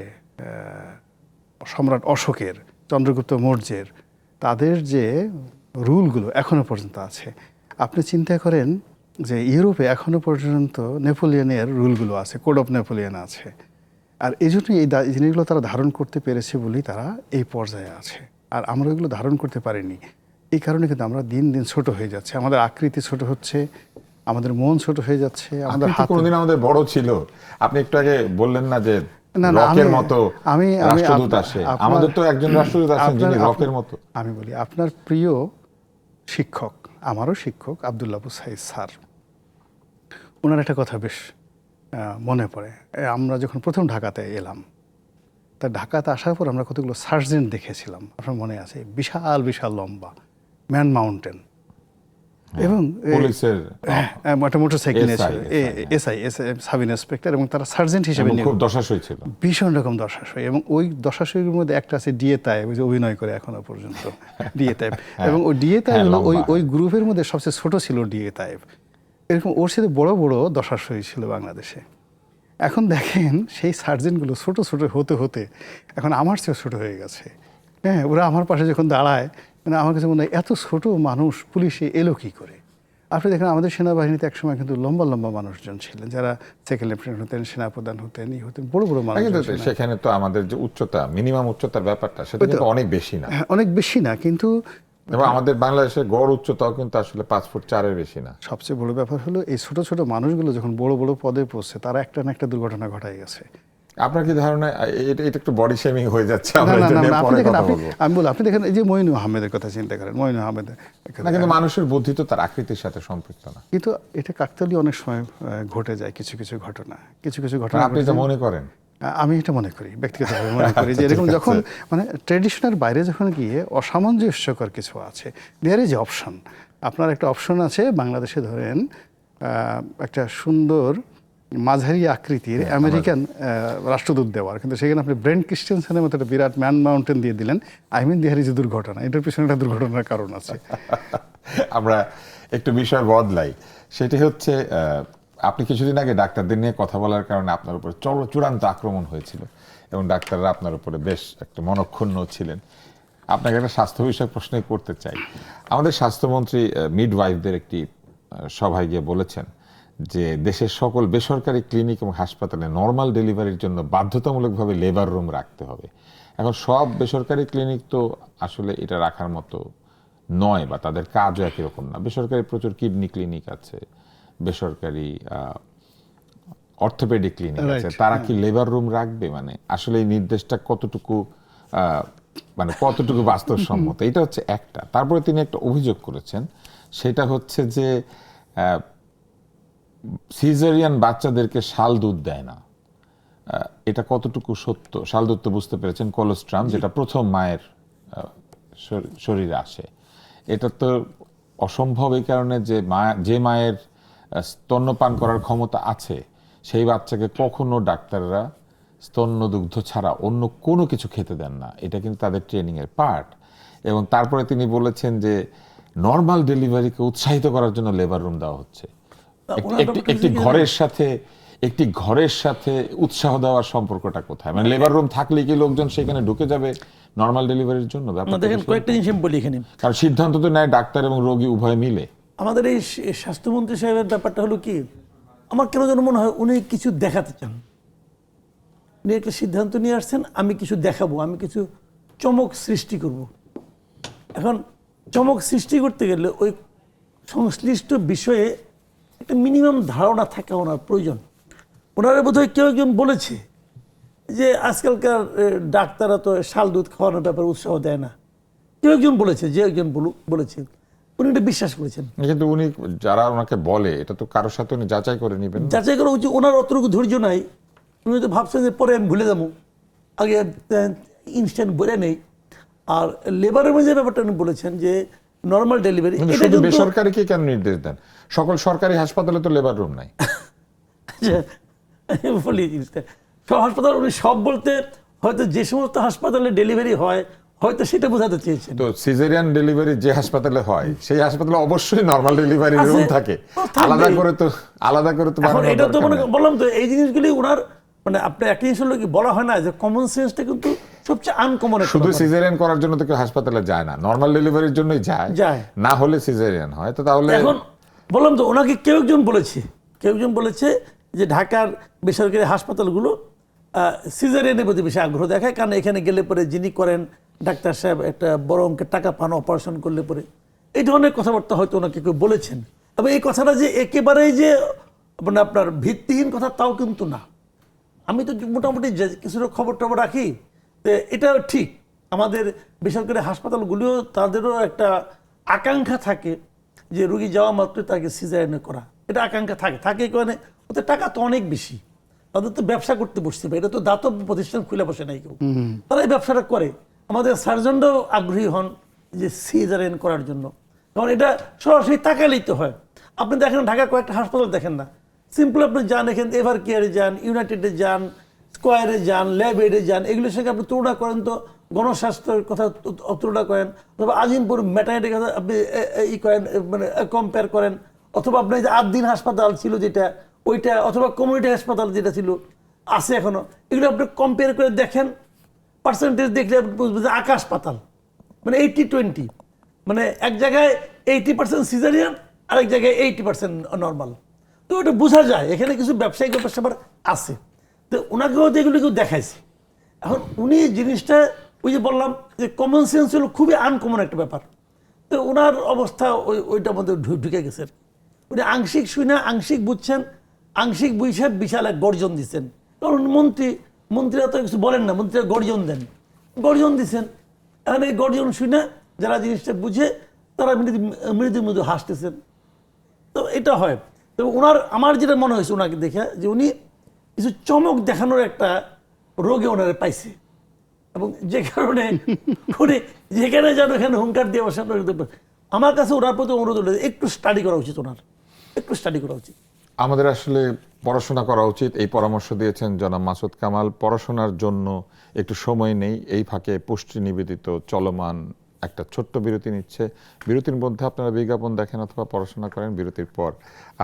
সম্রাট অশোকের, চন্দ্রগুপ্ত মৌর্যের, তাদের যে রুলগুলো এখনো পর্যন্ত আছে। আপনি চিন্তা করেন যে ইউরোপে এখনো পর্যন্ত নেপোলিয়নের রুলগুলো আছে, কোড অফ নেপোলিয়ন আছে। আর এই জন্যই এই জিনিসগুলো তারা ধারণ করতে পেরেছে বলেই তারা এই পর্যায়ে আছে। আর আমরা এগুলো ধারণ করতে পারিনি। এই কারণে কিন্তু আমরা দিন দিন ছোট হয়ে যাচ্ছে, আমাদের আকৃতি ছোট হচ্ছে, আমাদের মন ছোট হয়ে যাচ্ছে, আমাদের আপনি তো হাত। কোনোদিন আমাদের বড় ছিল। আপনি একটু আগে বললেন না যে না, না, রকের আমি- মতো আমি- রাষ্ট্রদূত আপনার- আসে? আপনার- আমাদের তো একজন রাষ্ট্রদূত আছেন যিনি আপনার- রকের মতো। আমি বলি, আপনার প্রিয় শিক্ষক, আমারও শিক্ষক আব্দুল্লাহ আবু সাইদ স্যার, ওনার একটা কথা বেশ মনে পড়ে। আমরা যখন প্রথম ঢাকাতে এলাম, তা ঢাকাতে আসার পর আমরা কতগুলো সার্জেন্ট দেখেছিলাম, আপনার মনে আছে? বিশাল বিশাল লম্বা ম্যান মাউন্টেন, এবং পুলিশের একটা মোটরসাইকেল SI, নিয়েছিল, এসআই সাব ইন্সপেক্টর, এবং তারা সার্জেন্ট হিসেবে এবং নিয়োগ, খুব দশাশই ছিল। ভীষণ রকম দশাশয়। এবং ওই দশাশয়ের মধ্যে একটা আছে ডিএ তায়েব, ওই যে অভিনয় করে এখনো পর্যন্ত ডিএ তায়েব। এবং ওই ডিএ তায়েব হলো ওই লম্বা। ওই গ্রুপের মধ্যে সবচেয়ে ছোট ছিল ডিএ তায়েব। এরকম ওর সাথে বড় বড় দশাশয় ছিল বাংলাদেশে। এখন দেখেন সেই সার্জেন্টগুলো ছোট ছোট হতে হতে এখন আমার চেয়ে ছোট হয়ে গেছে। হ্যাঁ, ওরা আমার পাশে যখন দাঁড়ায়, মানে আমার কাছে মনে হয় এত ছোট মানুষ পুলিশে এলো কী করে। আপনি দেখেন আমাদের সেনাবাহিনীতে একসময় কিন্তু লম্বা লম্বা মানুষজন ছিলেন, যারা সেকেন্ড লেফটেন্যান্ট হতেন, সেনাপ্রধান হতেন, হতেন, বড় বড় মানুষ। কিন্তু সেখানে তো আমাদের যে উচ্চতার ব্যাপারটা সেটা কিন্তু অনেক বেশি না। অনেক বেশি না, কিন্তু এবং আমাদের বাংলাদেশের গড় উচ্চতাও কিন্তু আসলে 5 ফুট 4 বেশি না। সবচেয়ে বড় ব্যাপার হলো এই ছোট ছোট মানুষগুলো যখন বড় বড় পদে পৌঁছে তারা একটা না একটা দুর্ঘটনা ঘটাই গেছে। আপনার কি ধারণা এটা একটু বডি শেমিং হয়ে যাচ্ছে? না, আমরা না, এটা না, নিয়ে না, আপনি পরে দেখেন, কথা বলবো। আমি বলি, আপনি দেখেন এই যে মঈনু আহমেদের কথা চিন্তা করেন, মঈনু আহমেদ না, কিন্তু মানুষের বুদ্ধি তো তার আকৃতির সাথে সম্পৃক্ত না। কিন্তু এটা কাকতালি অনেক সময় ঘটে যায়, কিছু কিছু ঘটনা, কিছু কিছু ঘটনা আপনি ঘটে তো যায়। মনে করেন? আমি এটা মনে করি, ব্যক্তিগতভাবে মনে করি যে আচ্ছা, এরকম ঠিক আছে। যখন মানে ট্রেডিশনের বাইরে যখন গিয়ে অসামঞ্জস্যকর কিছু আছে, দেয়ার ইজ অপশন। আপনার একটা অপশন আছে বাংলাদেশে, ধরেন একটা সুন্দর মাঝারি আকৃতির আমেরিকান রাষ্ট্রদূত দেওয়ার, কিন্তু সেখানে আপনি ব্রেন্ট ক্রিস্টিয়ানসেনের মতো একটা বিরাট ম্যান মাউন্টেন দিয়ে দিলেন। আই মিন দেয়ার ইজ দুর্ঘটনা, এটার পিছনে একটা দুর্ঘটনার কারণ আছে। আমরা একটু বিষয় বদলাই। সেটি হচ্ছে আপনি কিছুদিন আগে ডাক্তারদের নিয়ে কথা বলার কারণে আপনার উপরে চূড়ান্ত আক্রমণ হয়েছিল এবং ডাক্তাররা আপনার উপরে বেশ একটা মনক্ষুণ্ণ ছিলেন। আপনাকে একটা স্বাস্থ্য বিষয়ক প্রশ্নই করতে চাই। আমাদের স্বাস্থ্যমন্ত্রী মিডওয়াইফদের একটি সভায় গিয়ে বলেছেন যে দেশের সকল বেসরকারি ক্লিনিক এবং হাসপাতালে নর্মাল ডেলিভারির জন্য বাধ্যতামূলকভাবে লেবার রুম রাখতে হবে। এখন সব বেসরকারি ক্লিনিক তো আসলে এটা রাখার মতো নয়, বা তাদের কাজও একই রকম না। বেসরকারি প্রচুর কিডনি ক্লিনিক আছে, বেসরকারি অর্থোপেডিক ক্লিনিক আছে, তারা কি লেবার রুম রাখবে? মানে আসলে এই নির্দেশটা কতটুকু মানে কতটুকু বাস্তবসম্মত, এটা হচ্ছে একটা। তারপরে তিনি একটা অভিযোগ করেছেন, সেটা হচ্ছে যে সিজারিয়ান বাচ্চাদেরকে শাল দুধ দেয় না। এটা কতটুকু সত্য? শাল দুধ তো বুঝতে পেরেছেন, কোলোস্ট্রাম, যেটা প্রথম মায়ের শরীরে আসে। এটা তো অসম্ভব এই কারণে যে মায়ের স্তন্যপান করার ক্ষমতা আছে সেই বাচ্চাকে কখনো ডাক্তাররা স্তন্যদুগ্ধ ছাড়া অন্য কোনো কিছু খেতে দেন না। এটা কিন্তু তাদের ট্রেনিং এর পার্ট। এবং তারপরে তিনি বলেছেন যে নর্মাল ডেলিভারিকে উৎসাহিত করার জন্য লেবার রুম দেওয়া হচ্ছে। একটি ঘরের সাথে উৎসাহ দেওয়ার সম্পর্কটা কোথায়? মানে লেবার রুম থাকলে কি লোকজন সেখানে ঢুকে যাবে নর্মাল ডেলিভারির জন্য? দেখেন, কয়েকটা জিনিস আমি বলি এখানে। কারণ সিদ্ধান্ত তো নেয় ডাক্তার এবং রোগী উভয় মিলে। আমাদের এই স্বাস্থ্যমন্ত্রী সাহেবের ব্যাপারটা হলো কি, আমার কেন যেন মনে হয় উনি কিছু দেখাতে চান। উনি একটা সিদ্ধান্ত নিয়ে আসছেন, আমি কিছু দেখাবো, আমি কিছু চমক সৃষ্টি করব। এখন চমক সৃষ্টি করতে গেলে ওই সংশ্লিষ্ট বিষয়ে একটা মিনিমাম ধারণা থাকা ওনার প্রয়োজন। ওনারা বোধহয় কেউ একজন বলেছে যে আজকালকার ডাক্তাররা তো শাল দুধ খাওয়ানোর ব্যাপারে উৎসাহ দেয় না। কেউ একজন বলেছে, যে একজন বলেছে, উনি এটা বিশ্বাস করেছেন। কিন্তু উনি যারা ওনাকে বলে, এটা তো কারোর সাথে উনি যাচাই করে নেবেন। যাচাই করা উচিত। ওনার অতটুকু ধৈর্য নাই। উনি তো ভাবছেন যে পরে আমি ভুলে যাবো, আগে ইনস্ট্যান্ট বলে নেই। আর লেবারের মধ্যে ব্যাপারটা উনি বলেছেন যে নর্মাল ডেলিভারি, শুধু বেসরকারিকে কেন নির্দেশ দেন? সকল সরকারি হাসপাতালে তো লেবার রুম নাই। বলি জিনিসটা, সব হাসপাতাল, উনি সব বলতে হয়তো যে সমস্ত হাসপাতালে ডেলিভারি হয় হয়তো সেটা বোঝাতে চেয়েছেন। তো সিজারিয়ান ডেলিভারি যে হাসপাতালে হয় সেই হাসপাতালে অবশ্যই নরমাল ডেলিভারি রুম থাকে, আলাদা করে তো এখন এটা তো মনে বললাম তো, এই জিনিসগুলি ওনার মানে আপনার একটা জিনিস হলো কি, বলা হয় না যে কমন সেন্সটা কিন্তু সবচেয়ে আনকমন। শুধু সিজারিয়ান করার জন্য তো কেউ হাসপাতালে যায় না, নরমাল ডেলিভারির জন্যই যায়, না হলে সিজারিয়ান হয়। তো তাহলে এখন বললাম তো, ওনাকে কেউ একজন বলেছে যে ঢাকার বেসরকারি হাসপাতালগুলো সিজারিয়ানের প্রতি বেশি আগ্রহ দেখায়, কারণ এখানে গেলে পরে যিনি করেন ডাক্তার সাহেব একটা বড় অঙ্কের টাকা পান অপারেশন করলে পরে। এই ধরনের কথাবার্তা হয়তো ওনাকে কেউ বলেছেন। তবে এই কথাটা যে একেবারেই যে মানে আপনার ভিত্তিহীন কথা তাও কিন্তু না। আমি তো মোটামুটি কিছুটা খবর টবর রাখি, তো এটাও ঠিক। আমাদের বেসরকারি হাসপাতালগুলিও তাদেরও একটা আকাঙ্ক্ষা থাকে যে রুগী যাওয়া মাত্র তাকে সিজারিয়ান করা, এটা আকাঙ্ক্ষা থাকে কারণে ওদের টাকা তো অনেক বেশি, তাদের তো ব্যবসা করতে বসতে পারে, এটা তো দাতব্য প্রতিষ্ঠান খুলে বসে নাই কেউ, তারা এই ব্যবসাটা করে। আমাদের সার্জনরাও আগ্রহী হন যে সিজারিয়ান করার জন্য, কারণ এটা সরাসরি তাকালেই তো হয়। আপনি দেখেন ঢাকার কয়েকটা হাসপাতাল দেখেন না, সিম্পল আপনি যান, এখানে এভার কেয়ারে যান, ইউনাইটেডে যান, স্কোয়ারে যান, ল্যাব এডে যান, এগুলোর সঙ্গে আপনি তুলনা করেন তো, গণস্বাস্থ্যের কথা তুলনা করেন, অথবা আজিমপুর ম্যাটার্নিটির কথা আপনি করেন, মানে কম্পেয়ার করেন, অথবা আপনার যে 8 দিন হাসপাতাল ছিল যেটা ওইটা, অথবা কমিউনিটি হাসপাতাল যেটা ছিল আছে এখনো, এগুলো আপনি কম্পেয়ার করে দেখেন, পার্সেন্টেজ দেখলে আপনি বুঝবেন যে আকাশ পাতাল। মানে 80-20, মানে এক জায়গায় 80% সিজারিয়ান, আরেক জায়গায় 80% নর্মাল। তো ওটা বোঝা যায় এখানে কিছু ব্যবসায়িক ব্যাপার আছে। তো ওনাকেও তো এগুলো কেউ দেখাইছে। এখন উনি জিনিসটা ওই যে বললাম যে কমন সেন্স হলো খুবই আনকমন একটা ব্যাপার। তো ওনার অবস্থা ওইটার মধ্যে ঢুকে গেছেন। উনি আংশিক শুনে আংশিক বুঝছেন, আংশিক বুঝে বিশাল এক গর্জন দিচ্ছেন। কারণ মন্ত্রীরা তো কিছু বলেন না, মন্ত্রীরা গর্জন দেন, গর্জন দিচ্ছেন। এখন এই গর্জন শুনে যারা জিনিসটা বুঝে তারা মৃদু মৃদু হাসতেছেন। তো এটা হয়। তো আমার যেটা মনে হয়েছে ওনাকে দেখে, যে উনি কিছু চমক দেখানোর একটা রোগে ওনারে পাইছে, এবং যে কারণে উনি যেখানে যেন এখানে হুঙ্কার দিয়ে বসে। আমার কাছে ওনার প্রতি অনুরোধ হলো একটু স্টাডি করা উচিত, ওনার একটু স্টাডি করা উচিত। আমাদের আসলে পড়াশোনা করা উচিত, এই পরামর্শ দিয়েছেন জনাব মাসুদ কামাল। পড়াশোনার জন্য একটু সময় নেই, এই ফাঁকে পুষ্টি নিবেদিত চলমান একটা ছোট্ট বিরতি নিচ্ছে। বিরতির মধ্যে আপনারা বিজ্ঞাপন দেখেন অথবা পড়াশোনা করেন। বিরতির পর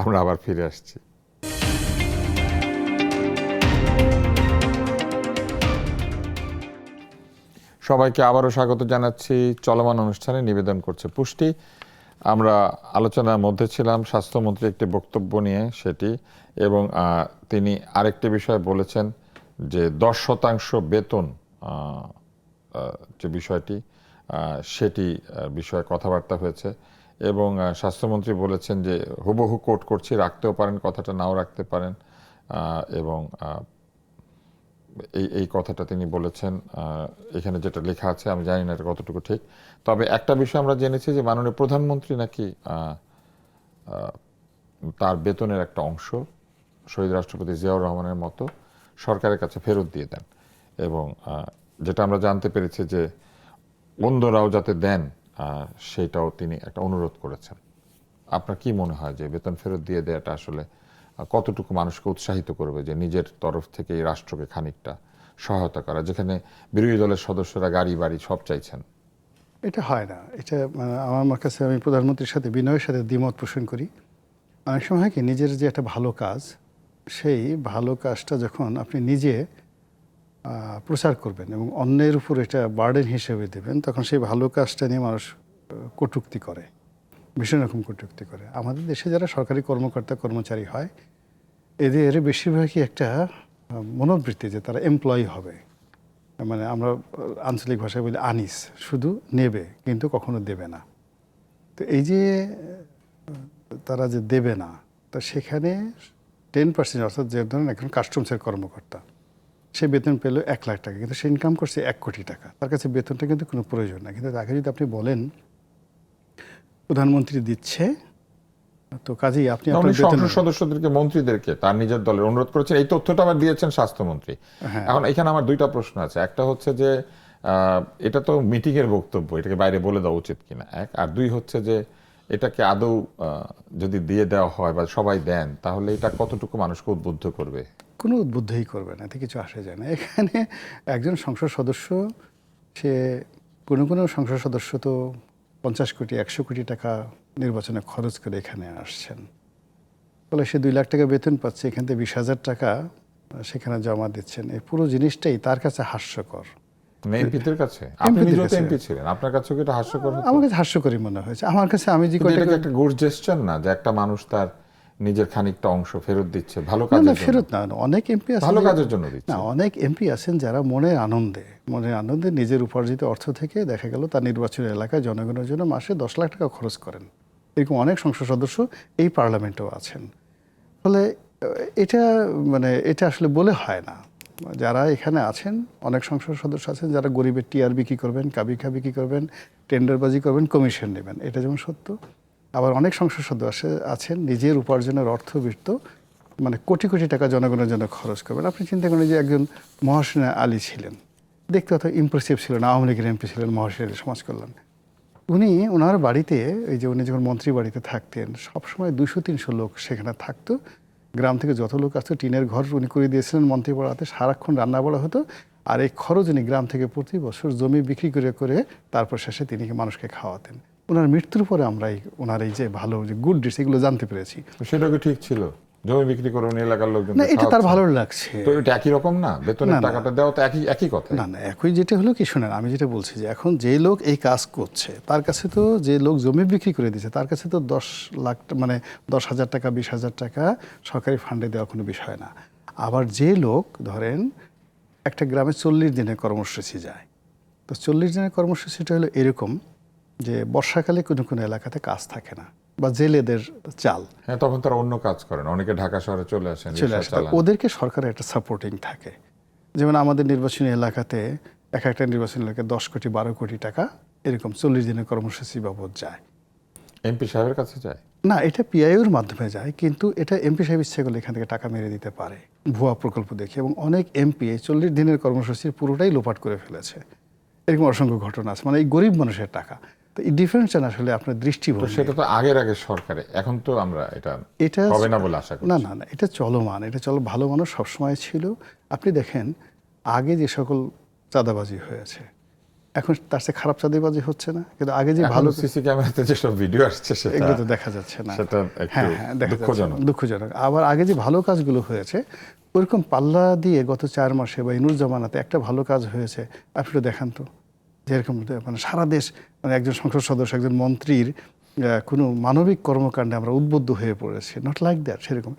আমরা আবার ফিরে আসছি। সবাইকে আবারও স্বাগত জানাচ্ছি। চলমান অনুষ্ঠানে নিবেদন করছে পুষ্টি। আমরা আলোচনার মধ্যে ছিলাম স্বাস্থ্যমন্ত্রী একটি বক্তব্য নিয়ে, সেটি এবং তিনি আরেকটি বিষয় বলেছেন যে 10% বেতন যে বিষয়টি, সেটি বিষয়ে কথাবার্তা হয়েছে। এবং স্বাস্থ্যমন্ত্রী বলেছেন যে হুবহু কোট করছি, রাখতেও পারেন কথাটা, নাও রাখতে পারেন। এবং এই কথাটা তিনি বলেছেন। এখানে যেটা লেখা আছে আমি জানি না এটা কতটুকু ঠিক। তবে একটা বিষয় আমরা জেনেছি যে মাননীয় প্রধানমন্ত্রী নাকি তার বেতনের একটা অংশ শহীদ রাষ্ট্রপতি জিয়াউর রহমানের মতো সরকারের কাছে ফেরত দিয়ে দেন। এবং যেটা আমরা জানতে পেরেছি যে অন্যরাও যাতে দেন, সেটাও তিনি একটা অনুরোধ করেছেন। আপনার কি মনে হয় যে বেতন ফেরত দিয়ে দেওয়াটা আসলে কতটুকু মানুষকে উৎসাহিত করবে যে নিজের তরফ থেকে এই রাষ্ট্রকে খানিকটা সহায়তা করা, যেখানে বিরোধী দলের সদস্যরা গাড়ি বাড়ি সব চাইছেন? এটা হয় না। এটা আমার কাছে, আমি প্রধানমন্ত্রীর সাথে বিনয়ের সাথে দ্বিমত পোষণ করি। অনেক সময় হয় কি, নিজের যে একটা ভালো কাজ, সেই ভালো কাজটা যখন আপনি নিজে প্রচার করবেন এবং অন্যের উপর এটা বার্ডেন হিসেবে দেবেন, তখন সেই ভালো কাজটা নিয়ে মানুষ কটূক্তি করে, ভীষণ রকম কটূক্তি করে। আমাদের দেশে যারা সরকারি কর্মকর্তা কর্মচারী হয়, এদের বেশিরভাগই একটা মনোবৃত্তি যে তারা এমপ্লয়ি হবে। মানে আমরা আঞ্চলিক ভাষায় বলি আনিস, শুধু নেবে কিন্তু কখনো দেবে না। তো এই যে তারা যে দেবে না, তা সেখানে 10%, অর্থাৎ যে ধরেন এখন কাস্টমসের কর্মকর্তা, সে বেতন পেল 1 লাখ টাকা, কিন্তু সে ইনকাম করছে 1 কোটি টাকা। তার কাছে বেতনটা কিন্তু কোনো প্রয়োজন না, কিন্তু তাকে যদি আপনি বলেন প্রধানমন্ত্রী দিচ্ছে, তো কাজেই আপনি আপনার বেতন সংসদ সদস্যদেরকে, মন্ত্রীদেরকে তার নিজের দলের অনুরোধ করেছেন। এই তথ্যটা আবার দিয়েছেন স্বাস্থ্যমন্ত্রী। এখন এখানে আমার দুইটা প্রশ্ন আছে। একটা হচ্ছে যে এটা তো মিটিং এর বক্তব্য, এটাকে বাইরে বলে দেওয়া উচিত কিনা, এক। আর দুই হচ্ছে যে এটাকে আদৌ যদি দিয়ে দেওয়া হয় বা সবাই দেন, তাহলে এটা কতটুকু মানুষকে উদ্বুদ্ধ করবে? কোনো উদ্বুদ্ধই করবে না, এতে কিছু আসে যায় না। এখানে একজন সংসদ সদস্য, সে কোনো সংসদ সদস্য তো 50 কোটি 100 কোটি টাকা নির্বাচনে খরচ করে এখানে আসছেন, ফলে সে 2 লাখ টাকা বেতন পাচ্ছে, এখান থেকে 20,000 টাকা সেখানে জমা দিচ্ছেন। এই পুরো জিনিসটাই তার কাছে হাস্যকর। এমপিদের কাছে, আপনি নিজেও তো এমপি ছিলেন, আপনার কাছে কি এটা হাস্যকর? আমার কাছে হাস্যকরই মনে হয়েছে। আমার কাছে, আমি যে এটা কি একটা গুড জেস্টার না, যে একটা মানুষ তার নিজের খানিকটা অংশ ফেরত দিচ্ছে ভালো কাজের জন্য? ফেরত না, অনেক এমপি আছেন ভালো কাজের জন্য দিচ্ছে। না, অনেক এমপি আছেন যারা মনের আনন্দে নিজের উপার্জিত অর্থ থেকে দেখা গেল তার নির্বাচনী এলাকায় জনগণের জন্য মাসে 10 লাখ টাকা খরচ করেন। এরকম অনেক সংসদ সদস্য এই পার্লামেন্টেও আছেন। ফলে এটা আসলে বলে হয় না। যারা এখানে আছেন, অনেক সংসদ সদস্য আছেন যারা গরিবের টিআর বিক্রি করবেন, কাবিখা বিক্রি করবেন, টেন্ডারবাজি করবেন, কমিশন নেবেন, এটা যেমন সত্য। আবার অনেক সংসদ সদস্য আছেন নিজের উপার্জনের অর্থবিত্ত, কোটি কোটি টাকা জনগণের জন্য খরচ করবেন। আপনি চিন্তা করেন যে একজন মহসিনা আলী ছিলেন, দেখতে অত ইমপ্রেসিভ ছিলেন, আওয়ামী লীগের এমপি ছিলেন, মহসিনা আলী, সমাজ কল্যাণ। ওনার বাড়িতে, উনি যখন মন্ত্রী বাড়িতে থাকতেন, সবসময় 200-300 লোক সেখানে থাকতো। গ্রাম থেকে যত লোক আসতো, টিনের ঘর উনি করে দিয়েছিলেন মন্ত্রী পাড়াতে, সারাক্ষণ রান্না বাড়া হতো। আর এই খরচ উনি গ্রাম থেকে প্রতি বছর জমি বিক্রি করে তারপর শেষে তিনি মানুষকে খাওয়াতেন। ওনার মৃত্যুর পরে আমরা ওনার এই যে ভালো যে গুড ডিশ, এগুলো জানতে পেরেছি। সেটা কি ঠিক ছিল? জমি বিক্রি করে উনি এলাকার লোকজন, না, এটা তার ভালো লাগছে। তো এটা একই রকম না? বেতনের টাকাটা দেওয়া তো একই কথা না, একই। যেটা হলো কি, শোনেন, আমি যেটা বলছি যে এখন যে লোক এই কাজ করছে, তার কাছে তো, যে লোক জমি বিক্রি করে দিচ্ছে, তার কাছে তো 10 লাখ, 10,000 টাকা 20,000 টাকা সরকারি ফান্ডে দেওয়া কোনো বিষয় না। আবার যে লোক ধরেন একটা গ্রামে 40 দিনের কর্মসূচি যায়, তো 40 দিনের কর্মসূচিটা হলো এরকম যে বর্ষাকালে কোনো কোনো এলাকাতে কাজ থাকে না, বা জেলেদের চাল হ্যাঁ, তখন তারা অন্য কাজ করেন, অনেকে ঢাকা শহরে চলে আসেন, চলে রিকশা আসে, চালান। ওদেরকে সরকারের একটা সাপোর্টিং থাকে। যেমন আমাদের নির্বাচনী এলাকাতে এক একটা নির্বাচনী এলাকায় 10 কোটি 12 কোটি টাকা এরকম 40 দিনের কর্মসূচি বাবদ যায়। এমপি সাহেবের কাছে যায়? না, এটা পিআইওর মাধ্যমে যায়, কিন্তু এটা এমপি সাহেব ইচ্ছে করলে এখান থেকে টাকা মেরে দিতে পারে ভুয়া প্রকল্প দেখে, এবং অনেক এমপি 40 দিনের কর্মসূচির পুরোটাই লোপাট করে ফেলেছে। এরকম অসংখ্য ঘটনা আছে, মানে এই গরিব মানুষের টাকা। তো এই ডিফারেন্সটা আসলে আপনার তো দৃষ্টিভঙ্গি। সেটা তো আগে সরকারে, এখন তো আমরা এটা এটা হবে না বলে আশা করি। না, এটা চলমান, এটা ভালো মানুষ সবসময় ছিল। আপনি দেখেন আগে যে সকল চাঁদাবাজি হয়েছে, এখন তার চেয়ে খারাপ চাঁদাবাজি হচ্ছে না, কিন্তু আগে যে ভালো সিসি ক্যামেরাতে যেসব ভিডিও আসছে এগুলো তো দেখা যাচ্ছে না। সেটা একটু হ্যাঁ, দেখা যাচ্ছে, দুঃখজনক। দুঃখজনক। আবার আগে যে ভালো কাজগুলো হয়েছে, ওরকম পাল্লা দিয়ে গত 4 মাসে বা ইনুর জামানাতে একটা ভালো কাজ হয়েছে আপনি একটু দেখান তো। যেরকম মানে সারা দেশ, মানে একজন সংসদ সদস্য, একজন মন্ত্রীর কোনো মানবিক কর্মকাণ্ডে আমরা উদ্বুদ্ধ হয়ে পড়েছি, নট লাইক দ্যাট। সেরকম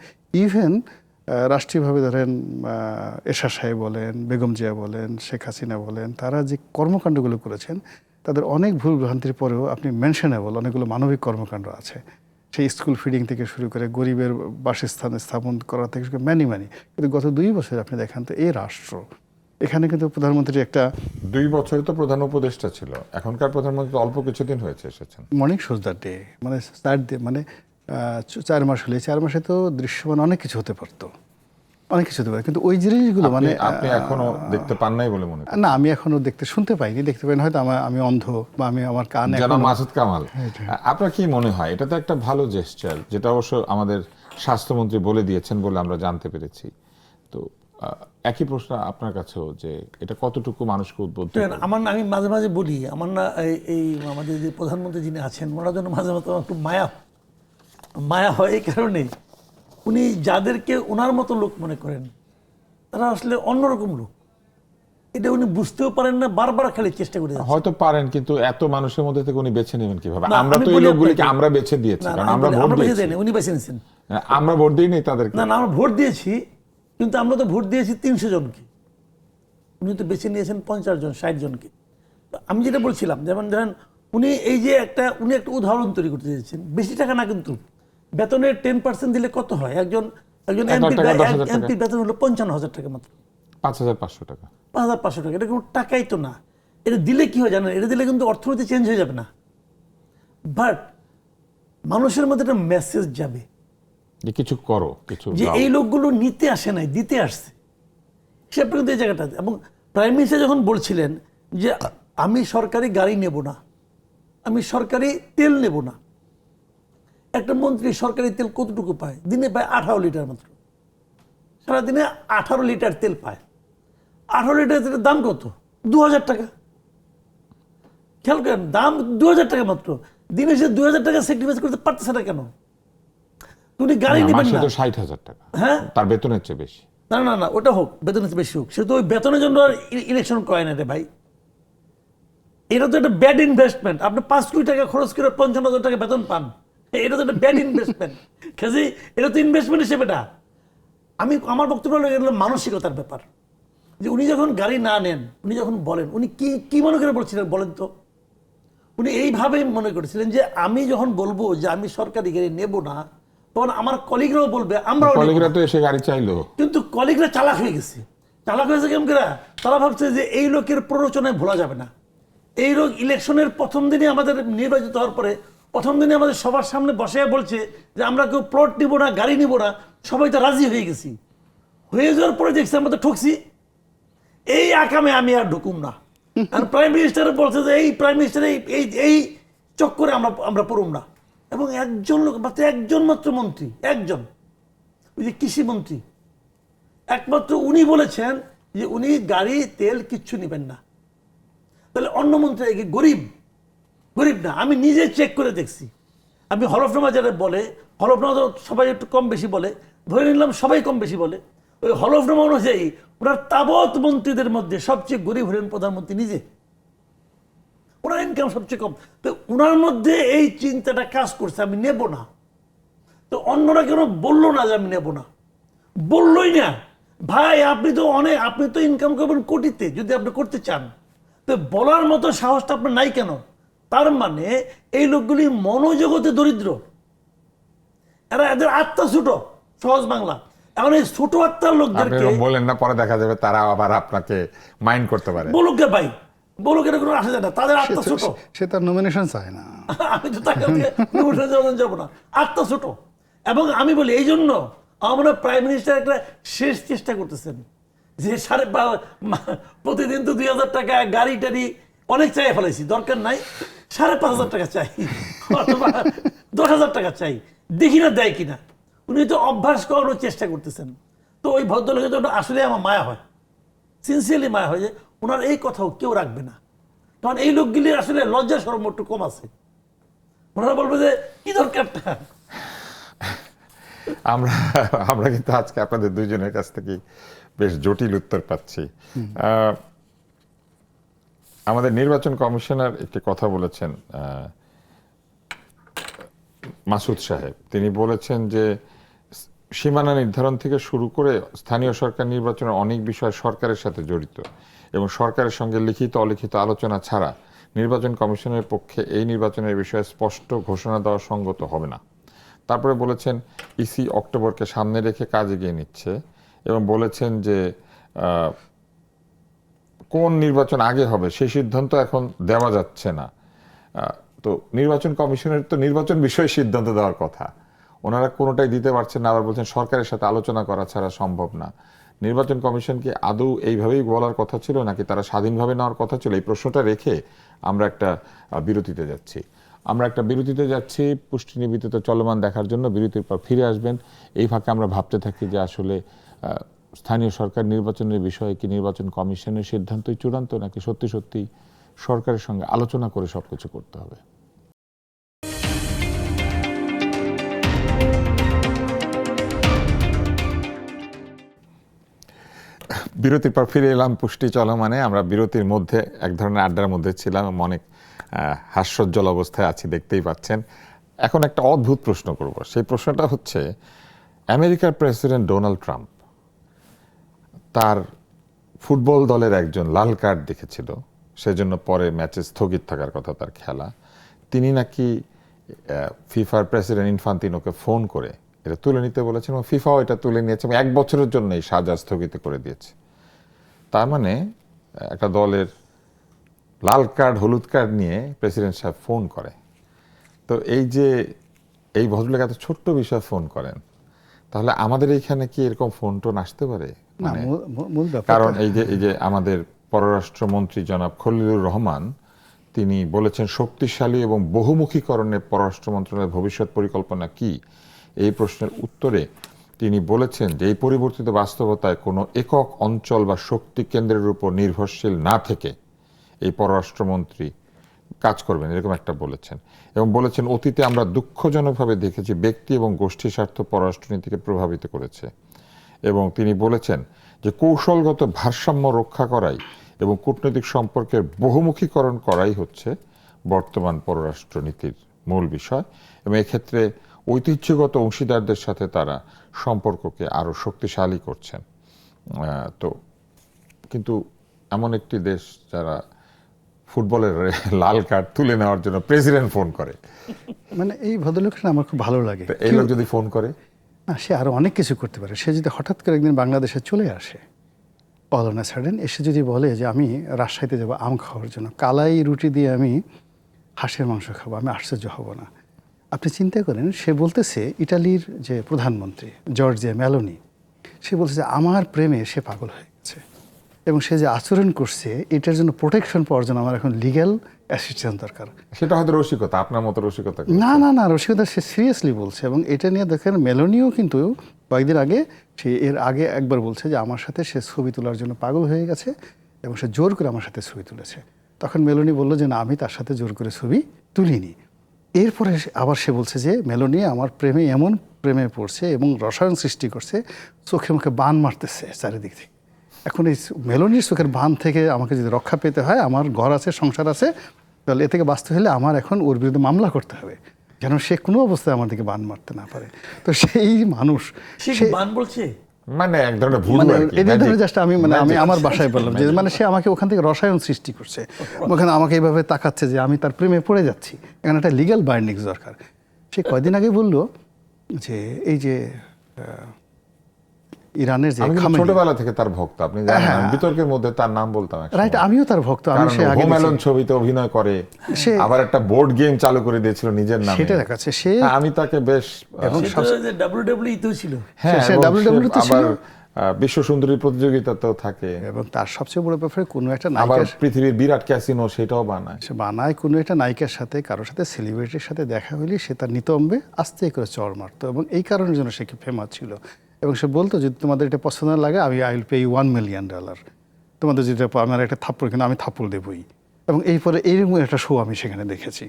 ইভেন রাষ্ট্রীয়ভাবে ধরেন এরশাদ সাহেব বলেন, বেগম জিয়া বলেন, শেখ হাসিনা বলেন, তারা যে কর্মকাণ্ডগুলো করেছেন তাদের অনেক ভুল ভ্রান্তির পরেও আপনি মেনশনেবল অনেকগুলো মানবিক কর্মকাণ্ড আছে। সেই স্কুল ফিডিং থেকে শুরু করে গরিবের বাসস্থান স্থাপন করা থেকে শুরু করে ম্যানি। কিন্তু গত 2 বছর আপনি দেখেন তো এই রাষ্ট্র, এখানে কিন্তু প্রধানমন্ত্রী একটা 2 বছর তো প্রধান উপদেষ্টা ছিল, এখনকার প্রধানমন্ত্রী অল্প কিছুদিন হয়েছে এসেছেন। মর্নিং শোজ দ্য ডে, মানে 4 মাস হলে 4 মাসে তো দৃশ্যমান অনেক কিছু হতে পারতো, অনেক কিছু হতে পারে, কিন্তু ওই জিনিসগুলো মানে আপনি এখনো দেখতে পান নাই বলে মনে করেন? না, আমি এখনো শুনতে পাইনি, দেখতে পাইনি, হয়তো আমি অন্ধ বা আমার কান জনাব এখনো। মাসুদ কামাল, আপনার কি মনে হয় এটা তো একটা ভালো জেস্টার, যেটা অবশ্য আমাদের স্বাস্থ্যমন্ত্রী বলে দিয়েছেন বলে আমরা জানতে পেরেছি। তো একই প্রশ্ন আপনার কাছেও, যে এটা কতটুকু মানুষকে উদ্বুদ্ধ করে? আমি মাঝে মাঝে বলি, আমার না এই আমাদের যে প্রধানমন্ত্রী যিনি আছেন, ওনার জন্য মাঝে মাঝে আমার খুব মায়া হয়। এই কারণে উনি যাদেরকে ওনার মতো লোক মনে করেন তারা আসলে অন্যরকম লোক। এটা উনি বুঝতেও পারেন না, বারবার খালি চেষ্টা করে যাচ্ছেন। হয়তো পারেন, কিন্তু এত মানুষের মধ্যে থেকে উনি বেছে নেবেন কিভাবে? না, আমরা আমি তো এই বলি লোকগুলিকে আপনাকে- আমরা বেছে দিয়েছি, না, কারণ আমি আমরা বলি, ভোট আমরা বেছে দিয়েছি। দেয়নি, উনি বেছে নিয়েছেন। আমরা ভোট দিইনি তাদেরকে। না, আমরা ভোট দিয়েছি, কিন্তু আমরা তো ভোট দিয়েছি 300 জনকে, উনি তো বেছে নিয়েছেন 50 জন 60 জনকে। তো আমি যেটা বলছিলাম, যেমন ধরেন উনি একটা উদাহরণ তৈরি করতে চেয়েছেন। বেশি টাকা না, কিন্তু বেতনের 10% দিলে কত হয়? একজন 1,00,000 টাকা, 10,000 টাকা। এমপির বেতন হলো 55,000 টাকা মাত্র, 5,500 টাকা। 5,500 টাকা। এটা কোনো টাকাই তো না। এটা দিলে কি হয় জানেন? এটা দিলে কিন্তু অর্থনীতি চেঞ্জ হয়ে যাবে না, বাট মানুষের মধ্যে একটা মেসেজ যাবে যে কিছু করো, কিছু যে দাও। এই লোকগুলো নিতে আসে নাই, দিতে আসছে। সেটা কিন্তু এই জায়গাটা। এবং প্রাইম মিনিস্টার যখন বলছিলেন যে আমি সরকারি গাড়ি নেব না, আমি সরকারি তেল নেব না, একটা মন্ত্রী সরকারি তেল কতটুকু পায়? দিনে পায় 18 লিটার মাত্র। সারাদিনে 18 লিটার তেল পায়। 18 লিটার তেলের দাম কত? 2,000 টাকা। খেয়াল করেন, দাম 2,000 টাকা মাত্র। দিনে সে 2,000 টাকা স্যাক্রিফাইস করতে পারতেছে না কেন? উনি গাড়ি না, নেবেন মাসে না। তো 60,000 টাকা, হ্যাঁ, তার বেতনের চেয়ে বেশি। না, ওটা হোক, বেতনের চেয়ে বেশি হোক, সে তো ওই বেতনের জন্য আর ইলেকশন করে না রে ভাই। এটা তো একটা ব্যাড ইনভেস্টমেন্ট। আপনি 5 কোটি টাকা খরচ করে 55,000 টাকা বেতন পান, এটা তো একটা ব্যাড ইনভেস্টমেন্ট। কাজে এটা তো ইনভেস্টমেন্ট হিসেবে না। আমার বক্তব্য হলো এগুলো মানসিকতার ব্যাপার। যে উনি যখন গাড়ি না নেন, উনি যখন বলেন, উনি কি মনে করে বলছিলেন বলেন তো? উনি এইভাবেই মনে করেছিলেন যে আমি যখন বলবো যে আমি সরকারি গাড়ি নেব না, তখন আমার কলিগরাও বলবে আমরাও নেব না। কলিগরা তো এসে গাড়ি চাইলো। কিন্তু কলিগরা চালাক হয়ে গেছে। চালাক হয়েছে কেমন করে? তারা ভাবছে যে এই লোকের প্ররোচনায় ভোলা যাবে না। এই লোক ইলেকশনের প্রথম দিনে, আমাদের নির্বাচিত হওয়ার পরে প্রথম দিনে আমাদের সবার সামনে বসে বলছে যে আমরা কেউ প্লট নিব না, গাড়ি নিব না। সবাই তো রাজি হয়ে গেছি। হয়ে যাওয়ার পরে দেখছি আমরা তো ঠকছি। এই আকামে আমি আর ঢুকুম না। আর প্রাইম মিনিস্টার বলছে যে এই প্রাইম মিনিস্টার এই চক্করে আমরা পড়ুম না। এবং একজন লোক, মাত্র একজন মাত্র মন্ত্রী, একজন, ওই যে কৃষি মন্ত্রী, একমাত্র উনি বলেছেন যে উনি গাড়ি তেল কিচ্ছু নেবেন না। তাহলে অন্য মন্ত্রী গরিব না। আমি নিজে চেক করে দেখছি। আমি হলফনামা যারা বলে, হলফনামা তো সবাই একটু কম বেশি বলে, ধরে নিলাম সবাই কম বেশি বলে। ওই হলফনামা অনুযায়ী ওনার তাবৎ মন্ত্রীদের মধ্যে সবচেয়ে গরিব হলেন প্রধানমন্ত্রী নিজে। ওনার ইনকাম সবচেয়ে কম। তো ওনার মধ্যে এই চিন্তাটা কাজ করছে আমি নেব না। তো অন্যরা কেন বললো না যে আমি নেব না? বললোই না। ভাই আপনি তো ইনকাম করবেন কোটিতে, যদি আপনি করতে চান, তো বলার মতো সাহসটা আপনার নাই কেন? তার মানে এই লোকগুলি মনোজগতে দরিদ্র, এরা এদের আত্মা ছোট, সহজ বাংলা। এখন এই ছোট আত্মার আপনি লোকদেরকে এরকম বলেন না, পরে দেখা যাবে তারা আবার আপনাকে মাইন্ড করতে পারে। বলুকে ভাই, বলুকের কোনো আসা যায় না, তাদের আত্মা ছোট। সে তার নমিনেশন চায় না। আমি তো তাকে যাবো না, আত্মা ছোট। এবং আমি বলি এই জন্য আমরা প্রাইম মিনিস্টার একটা শেষ চেষ্টা করতেছেন যে প্রতিদিন তো 2,000 টাকা গাড়ি টাড়ি অনেক চাই ফেলাইছি, দরকার নাই, 5,500 টাকা চাই অথবা 10,000 টাকা চাই, দেখি না দেয় কিনা। উনি তো অভ্যাস করানোর চেষ্টা করতেছেন। তো ওই ভদ্রলোকের জন্য আসলে আমার মায়া হয়, সিনসিয়ারলি মায়া হয় যে ওনার এই কথাও কেউ রাখবে না। কারণ এই লোকগুলি আসলে লজ্জা শরম একটু কম আছে, ওনারা বলবে যে কি দরকারটা। আমরা আমরা কিন্তু আজকে আপনাদের দুইজনের কাছ থেকে বেশ জটিল উত্তর পাচ্ছি। আমাদের নির্বাচন কমিশনার একটি কথা বলেছেন, মাসুদ সাহেব, তিনি বলেছেন যে সীমানা নির্ধারণ থেকে শুরু করে স্থানীয় সরকার নির্বাচনের অনেক বিষয় সরকারের সাথে জড়িত এবং সরকারের সঙ্গে লিখিত অলিখিত আলোচনা ছাড়া নির্বাচন কমিশনের পক্ষে এই নির্বাচনের বিষয়ে স্পষ্ট ঘোষণা দেওয়া সঙ্গত হবে না। তারপরে বলেছেন ইসি অক্টোবরকে সামনে রেখে কাজ এগিয়ে নিচ্ছে এবং বলেছেন যে কোন নির্বাচন আগে হবে সেই সিদ্ধান্ত এখন দেওয়া যাচ্ছে না। তো নির্বাচন কমিশনের তো নির্বাচন বিষয়ে সিদ্ধান্ত দেওয়ার কথা, ওনারা কোনোটাই দিতে পারছেন না, আবার বলছেন সরকারের সাথে আলোচনা করা ছাড়া সম্ভব না। নির্বাচন কমিশন কি আদৌ এইভাবেই বলার কথা ছিল নাকি তারা স্বাধীনভাবে নেওয়ার কথা ছিল? এই প্রশ্নটা রেখে আমরা একটা বিরতিতে যাচ্ছি। পুষ্টি নিবেদিত চলমান দেখার জন্য বিরতির পর ফিরে আসবেন। এই ফাঁকে আমরা ভাবতে থাকি যে আসলে স্থানীয় সরকার নির্বাচনের বিষয়ে কি নির্বাচন কমিশনের সিদ্ধান্তই চূড়ান্ত নাকি সত্যি সত্যি সরকারের সঙ্গে আলোচনা করে সবকিছু করতে হবে। বিরতির পর ফিরে এলাম পুষ্টি চলমানে। আমরা বিরতির মধ্যে এক ধরনের আড্ডার মধ্যে ছিলাম, অনেক হাস্যোজ্জ্বল অবস্থায় আছি, দেখতেই পাচ্ছেন। এখন একটা অদ্ভুত প্রশ্ন করব। সেই প্রশ্নটা হচ্ছে, আমেরিকার প্রেসিডেন্ট ডোনাল্ড ট্রাম্প তার ফুটবল দলের একজন লাল কার্ড দেখেছিল, সেজন্য পরে ম্যাচে স্থগিত থাকার কথা তার খেলা। তিনি নাকি ফিফার প্রেসিডেন্ট ইনফান্তিনোকে ফোন করে এটা তুলে নিতে বলেছেন এবং ফিফাও এটা তুলে নিয়েছে এবং 1 বছরের জন্য এই সাজা স্থগিত করে দিয়েছে। তার মানে একটা দলের লাল কার্ড হলুদ কার্ড নিয়ে প্রেসিডেন্ট সাহেব ফোন করে। তো এই যে এই ভদ্রলোক এত ছোট্ট বিষয়ে ফোন করেন, তাহলে আমাদের এইখানে কি এরকম ফোন টোন আসতে পারে? না, মূল ব্যাপার, কারণ এই যে আমাদের পররাষ্ট্রমন্ত্রী জনাব খলিলুর রহমান তিনি বলেছেন শক্তিশালী এবং বহুমুখীকরণের পররাষ্ট্র মন্ত্রণালয়ের ভবিষ্যৎ পরিকল্পনা কি, এই প্রশ্নের উত্তরে তিনি বলেছেন যে এই পরিবর্তিত বাস্তবতায় কোনো একক অঞ্চল বা শক্তি কেন্দ্রের উপর নির্ভরশীল না থেকে এই পররাষ্ট্রমন্ত্রী কাজ করবেন, এরকম একটা বলেছেন। এবং বলেছেন অতীতে আমরা দুঃখজনকভাবে দেখেছি ব্যক্তি এবং গোষ্ঠী স্বার্থ পররাষ্ট্রনীতিকে প্রভাবিত করেছে। এবং তিনি বলেছেন যে কৌশলগত ভারসাম্য রক্ষা করাই এবং কূটনৈতিক সম্পর্কের বহুমুখীকরণ করাই হচ্ছে বর্তমান পররাষ্ট্রনীতির মূল বিষয় এবং এক্ষেত্রে ঐতিহ্যগত অংশীদারদের সাথে তারা সম্পর্ককে আরও শক্তিশালী করছেন। তো কিন্তু এমন একটি দেশ যারা ফুটবলের লাল কার্ড তুলে নেওয়ার জন্য প্রেসিডেন্ট ফোন করে, মানে এই ভদ্রলোকটা আমার খুব ভালো লাগে। এই লোক যদি ফোন করে, না, সে আরো অনেক কিছু করতে পারে। সে যদি হঠাৎ করে একদিন বাংলাদেশে চলে আসে, অল অন এ সাডেন এসে যদি বলে যে আমি রাজশাহীতে যাবো আম খাওয়ার জন্য, কালাই রুটি দিয়ে আমি হাঁসের মাংস খাবো, আমি আশ্চর্য হব না। আপনি চিন্তা করেন, সে বলতেছে ইটালির যে প্রধানমন্ত্রী জর্জিয়া মেলোনি, সে বলছে যে আমার প্রেমে সে পাগল হয়ে গেছে এবং সে যে আচরণ করছে এটার জন্য প্রোটেকশন পাওয়ার জন্য আমার এখন লিগ্যাল অ্যাসিস্ট্যান্স দরকার। সেটা হয়তো রসিকতা, আপনার মতো রসিকতা। না, রসিকতা সে সিরিয়াসলি বলছে। এবং এটা নিয়ে দেখেন মেলোনিও কিন্তু কয়েকদিন আগে, সে এর আগে একবার বলছে যে আমার সাথে সে ছবি তোলার জন্য পাগল হয়ে গেছে এবং সে জোর করে আমার সাথে ছবি তুলেছে। তখন মেলোনি বললো যে না, আমি তার সাথে জোর করে ছবি তুলিনি। এরপরে আবার সে বলছে যে মেলোনি আমার প্রেমে এমন প্রেমে পড়ছে এবং রসায়ন সৃষ্টি করছে, চোখে মুখে বান মারতেছে চারিদিক থেকে। এখন এই মেলোনির চোখের বান থেকে আমাকে যদি রক্ষা পেতে হয়, আমার ঘর আছে, সংসার আছে, তাহলে এ থেকে বাঁচতে হলে আমার এখন ওর বিরুদ্ধে মামলা করতে হবে যেন সে কোনো অবস্থায় আমার দিকে বান মারতে না পারে। তো সেই মানুষ সে বান বলছে, মানে এক ধরনের ভুল মানে আর কি, এই ধরনের magic। জাস্ট আমি আমার বাসায় বললাম যে মানে সে আমাকে ওখান থেকে রসায়ন সৃষ্টি করছে, ওখানে আমাকে এইভাবে তাকাচ্ছে যে আমি তার প্রেমে পড়ে যাচ্ছি, এখানে একটা লিগ্যাল বাইন্ডিংস দরকার। সে কয়দিন আগে বললো যে এই যে ইরানের যে আমি কিন্তু খামেনি, ছোটবেলা থেকে তার ভক্ত, আপনি জানেন, হ্যাঁ। আমি বিতর্কের মধ্যে তার নাম বলতাম একসময়। রাইট, আমিও তার ভক্ত, আমি কারণ সে আগে হোম অ্যালোন দেখেছি। ছবিতে অভিনয় করে, সে- আবার একটা বোর্ড গেম চালু করে দিয়েছিল নিজের নামে। সেটা দেখাচ্ছে সে, হ্যাঁ, আমি তাকে বেশ এবং ডাব্লিউডাব্লিউ তেও ছিল। হ্যাঁ, সে এবং WWE তে ছিল। আবার বিশ্ব সুন্দরী প্রতিযোগিতাতেও থাকে, এবং তার সবচেয়ে বড় ব্যাপারে কোনো একটা আবার নায়িকার পৃথিবীর বিরাট ক্যাসিনো সেটাও বানায়। সে বানায়, কোনো একটা নায়িকার সাথে, কারোর সাথে, সেলিব্রিটির সাথে দেখা হলে সে তার নিতম্বে আস্তে করে চড় মারতো, এবং এই কারণের জন্য সে কি ফেমাস ছিল। এবং সে বলতো যদি তোমাদের এটা পছন্দ না লাগে আমি I will pay you $1 million, তোমাদের যেটা আমার একটা থাপ্পড়, কিন্তু আমি থাপ্পড় দেবই। এবং এই পরে এইরকম একটা শো আমি সেখানে দেখেছি।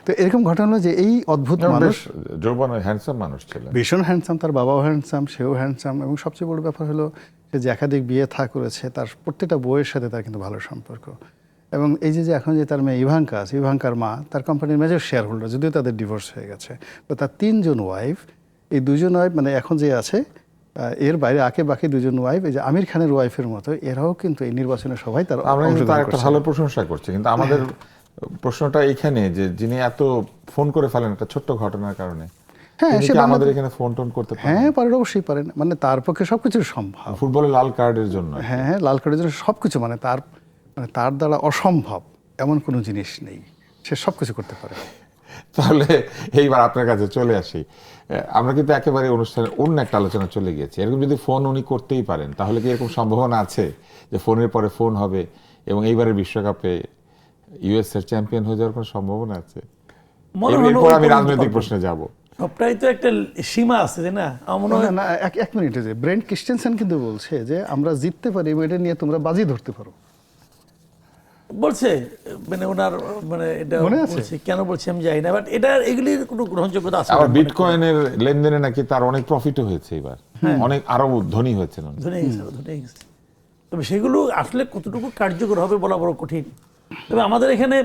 তো এরকম ঘটনা হলো যে এই অদ্ভুত এবং মানুষ, বেশ যৌবন হ্যান্ডসাম মানুষ ছিলেন। ভীষণ হ্যান্ডসাম, তার বাবাও হ্যান্ডসাম, সেও হ্যান্ডসাম, এবং সবচেয়ে বড় ব্যাপার হলো সে যে একাধিক বিয়ে থা করেছে, তার প্রত্যেকটা বউয়ের সাথে তার কিন্তু ভালো সম্পর্ক। এবং এই যে এখন যে তার মেয়ে ইভাঙ্কা আছে, ইভাঙ্কার মা তার কোম্পানির মেজর শেয়ার হোল্ডার, যদিও তাদের ডিভোর্স হয়ে গেছে। তো তার 3 জন ওয়াইফ, এই 2 জন ওয়াইফ মানে এখন যে আছে এর বাইরে আকে বাকি 2 জন ওয়াইফ, এই যে আমির খানের ওয়াইফের মতো, এরাও কিন্তু এই নির্বাচনে সবাই তার আমরা কিন্তু তার অংশগ্রহণ একটা করছে। ভালো প্রশংসা করছি, কিন্তু আমাদের প্রশ্নটা এখানে যে যিনি এত ফোন করে ফেলেন একটা ছোট্ট ঘটনার কারণে, হ্যাঁ, তিনি সে কি বাংলাদেশ- আমাদের এখানে ফোন টোন করতে পারেন? হ্যাঁ পারেন, অবশ্যই পারেন, মানে তার পক্ষে সবকিছু সম্ভব। ফুটবলে লাল কার্ডের জন্য হ্যাঁ হ্যাঁ, লাল কার্ডের জন্য সব কিছু, মানে তার দ্বারা অসম্ভব এমন কোনো জিনিস নেই, সে সব কিছু করতে পারে। তাহলে এইবার আপনার কাছে চলে আসি। আমরা কিন্তু একেবারে অনুষ্ঠানের অন্য একটা আলোচনা চলে গেছি। এরকম যদি ফোন উনি করতেই পারেন, তাহলে কি এরকম সম্ভাবনা আছে যে ফোনের পরে ফোন হবে এবং এইবারের বিশ্বকাপে ইউএস এর চ্যাম্পিয়ন হয়ে যাওয়ার কোনো সম্ভাবনা আছে? মনে হয় না এরপর ওই আমি পর্যন্ত রাজনৈতিক পারবো। প্রশ্নে যাব। সবটাই তো একটা সীমা আছে, তাই না? আমার মনে হয় না না, এক মিনিটে যে ব্রেন্ট ক্রিস্টেনসেন কিন্তু বলছে যে আমরা জিততে পারি এবং এটা নিয়ে তোমরা বাজি ধরতে পারো। বলছে, মানে ওনার মানে এটা মনে আছে? বলছে, কেন বলছে আমি জানি না, বাট এটা এগুলির কোনো গ্রহণযোগ্যতা আছে আবার বলে মনে করি না। বিটকয়েনের লেনদেনে নাকি তার অনেক প্রফিটও হয়েছে এবার, অনেক আরো ধনী হয়েছেন উনি। ধরে গেছে, ধরে গেছে। তবে সেগুলো আসলে কতটুকু কার্যকর হবে বলা বড় কঠিন। তবে আমাদের এখানে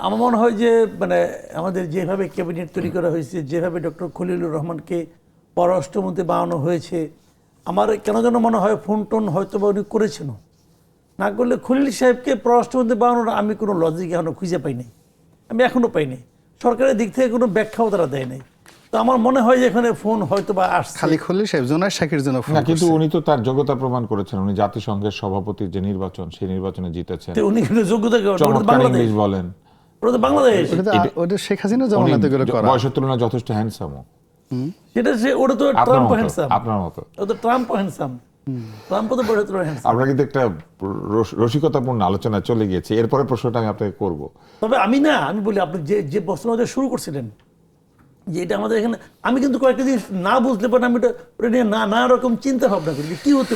আমার মনে হয় যে মানে আমাদের যেভাবে ক্যাবিনেট তৈরি করা হয়েছে, যেভাবে ডক্টর খলিলুর রহমানকে পররাষ্ট্রমন্ত্রী বানানো হয়েছে, আমার কেন যেন মনে হয় ফোন টোন হয়তো বা উনি করেছেন। না করলে খলিল সাহেবকে পররাষ্ট্রমন্ত্রী বানানোর আমি কোনো লজিক এখনো খুঁজে পাই নাই, আমি এখনো পাই নাই। সরকারের দিক থেকে কোনো ব্যাখ্যাও তারা দেয় নাই। তো আমার মনে হয় যে এখানে ফোন হয়তো বা আসছে। খালি খলিল সাহেব জোনায়েদ শাকির জন্য ফোন না, কিন্তু করছে। উনি তো তার যোগ্যতা প্রমাণ করেছেন। উনি জাতিসংঘের সভাপতির যে নির্বাচন, সেই নির্বাচনে জিতেছেন। তো উনি কিন্তু যোগ্যতা ওটা তো চমৎকার বাংলাদেশ, ইংলিশ বলেন, ওটা তো বাংলাদেশ। ওটা শেখ হাসিনা উনি জমানাতে করে করা। বয়সের তুলনায় যথেষ্ট হ্যান্ডসামও। সেটা সে ওটা তো আপনার ট্রাম্প মতো, হ্যান্ডসাম, আপনার মতো। ও তো ট্রাম্প হ্যান্ডসাম, ট্রাম্প তো বড় হ্যান্ডসাম। আমরা কিন্তু একটা রসিকতাপূর্ণ আলোচনায় চলে গিয়েছি। এরপরে প্রশ্নটা আমি আপনাকে করব। তবে আমি বলি আপনি যে যে প্রশ্ন আমাদের শুরু করছিলেন যে এটা আমাদের এখানে, আমি কিন্তু কয়েকটা জিনিস না বুঝতে পারি, আমি ওটা নিয়ে নানা রকম চিন্তা ভাবনা করি যে কি হতে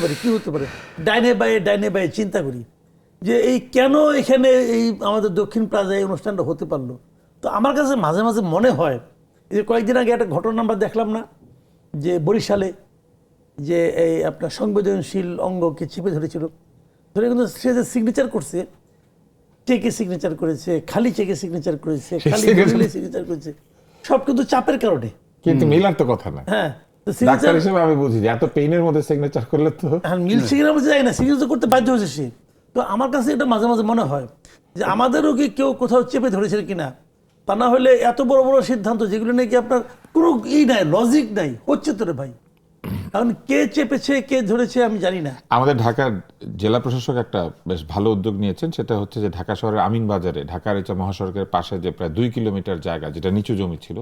পারে, ডাইনে বায়ে চিন্তা করি যে এই কেন এখানে এই আমাদের দক্ষিণ প্লাজায় এই অনুষ্ঠানটা হতে পারলো। তো আমার কাছে মাঝে মাঝে মনে হয় এই যে কয়েকদিন আগে একটা ঘটনা আমরা দেখলাম না, যে বরিশালে যে এই আপনার সংবেদনশীল অঙ্গকে চেপে ধরেছিল, ধরে কিন্তু সে যে সিগনেচার করছে, চেকে সিগনেচার করেছে, খালি চেকে সিগনেচার করেছে, খালি সিগনেচার করেছে, সব কিন্তু চাপের কারণে। কিন্তু মিলার তো কথা না। হ্যাঁ, তো ডাক্তার সিগনেচার হিসেবে আমি বুঝি যে এত পেইনের মধ্যে সিগনেচার করলে তো মিলছে কিনা বলতে যাই না, সিগনেচার করতে বাধ্য হয়েছে সে। তো আমার কাছে এটা মাঝে মাঝে মনে হয় যে আমাদেরও কি কেউ কোথাও চেপে ধরেছিল কিনা, তা না হলে এত বড় বড় সিদ্ধান্ত যেগুলো নাকি আপনার কোনো নাই, লজিক নাই, হচ্ছে তো রে ভাই। এখন কে চেপেছে কে ধরেছে আমি জানি না। আমাদের ঢাকার জেলা প্রশাসক একটা বেশ ভালো উদ্যোগ নিয়েছেন। সেটা হচ্ছে যে ঢাকা শহরের আমিন বাজারে, ঢাকার এটা মহাসড়কের পাশে যে প্রায় 2 কিলোমিটার জায়গা যেটা নিচু জমি ছিল,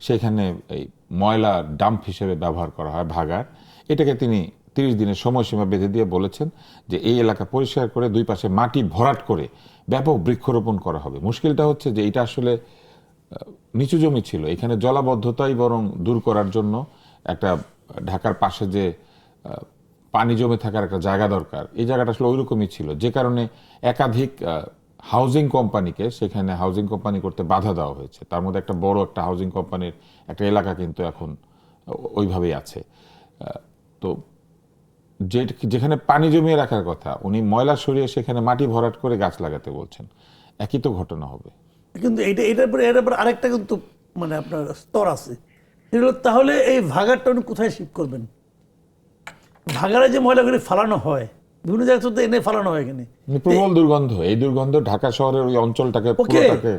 সেখানে এই ময়লা ডাম্প হিসেবে ব্যবহার করা হয় ভাগাড়। এটাকে তিনি 30 দিনের সময়সীমা বেঁধে দিয়ে বলেছেন যে এই এলাকা পরিষ্কার করে 2 পাশে মাটি ভরাট করে ব্যাপক বৃক্ষরোপণ করা হবে। মুশকিলটা হচ্ছে যে এটা আসলে নিচু জমি ছিল, এখানে জলাবদ্ধতাই বরং দূর করার জন্য একটা ঢাকার পাশে যে পানি জমে থাকার একটা জায়গা দরকার, এই জায়গাটা আসলে ওইরকমই ছিল, যে কারণে একাধিক হাউজিং কোম্পানিকে সেখানে হাউজিং কোম্পানি করতে বাধা দেওয়া হয়েছে। তার মধ্যে একটা বড় একটা হাউজিং কোম্পানির একটা এলাকা কিন্তু এখন ওইভাবেই আছে। তো যেখানে পানি জমিয়ে রাখার কথা, উনি ময়লা সরিয়ে সেখানে মাটি ভরাট করে গাছ লাগাতে বলছেন। একই তো ঘটনা হবে। কিন্তু এটার পরে আরেকটা কিন্তু মানে আপনার স্তর আছে, সেটা হলো তাহলে এই ভাগারটা উনি কোথায় শিফট করবেন? ভাগাড়ে যে ময়লাগুলি ফালানো হয় বিভিন্ন জায়গা থেকে এনে ফালানো হয় এখানে প্রবল দুর্গন্ধ, এই দুর্গন্ধ ঢাকা শহরের ওই অঞ্চলটাকে ওকে পুরোটাকে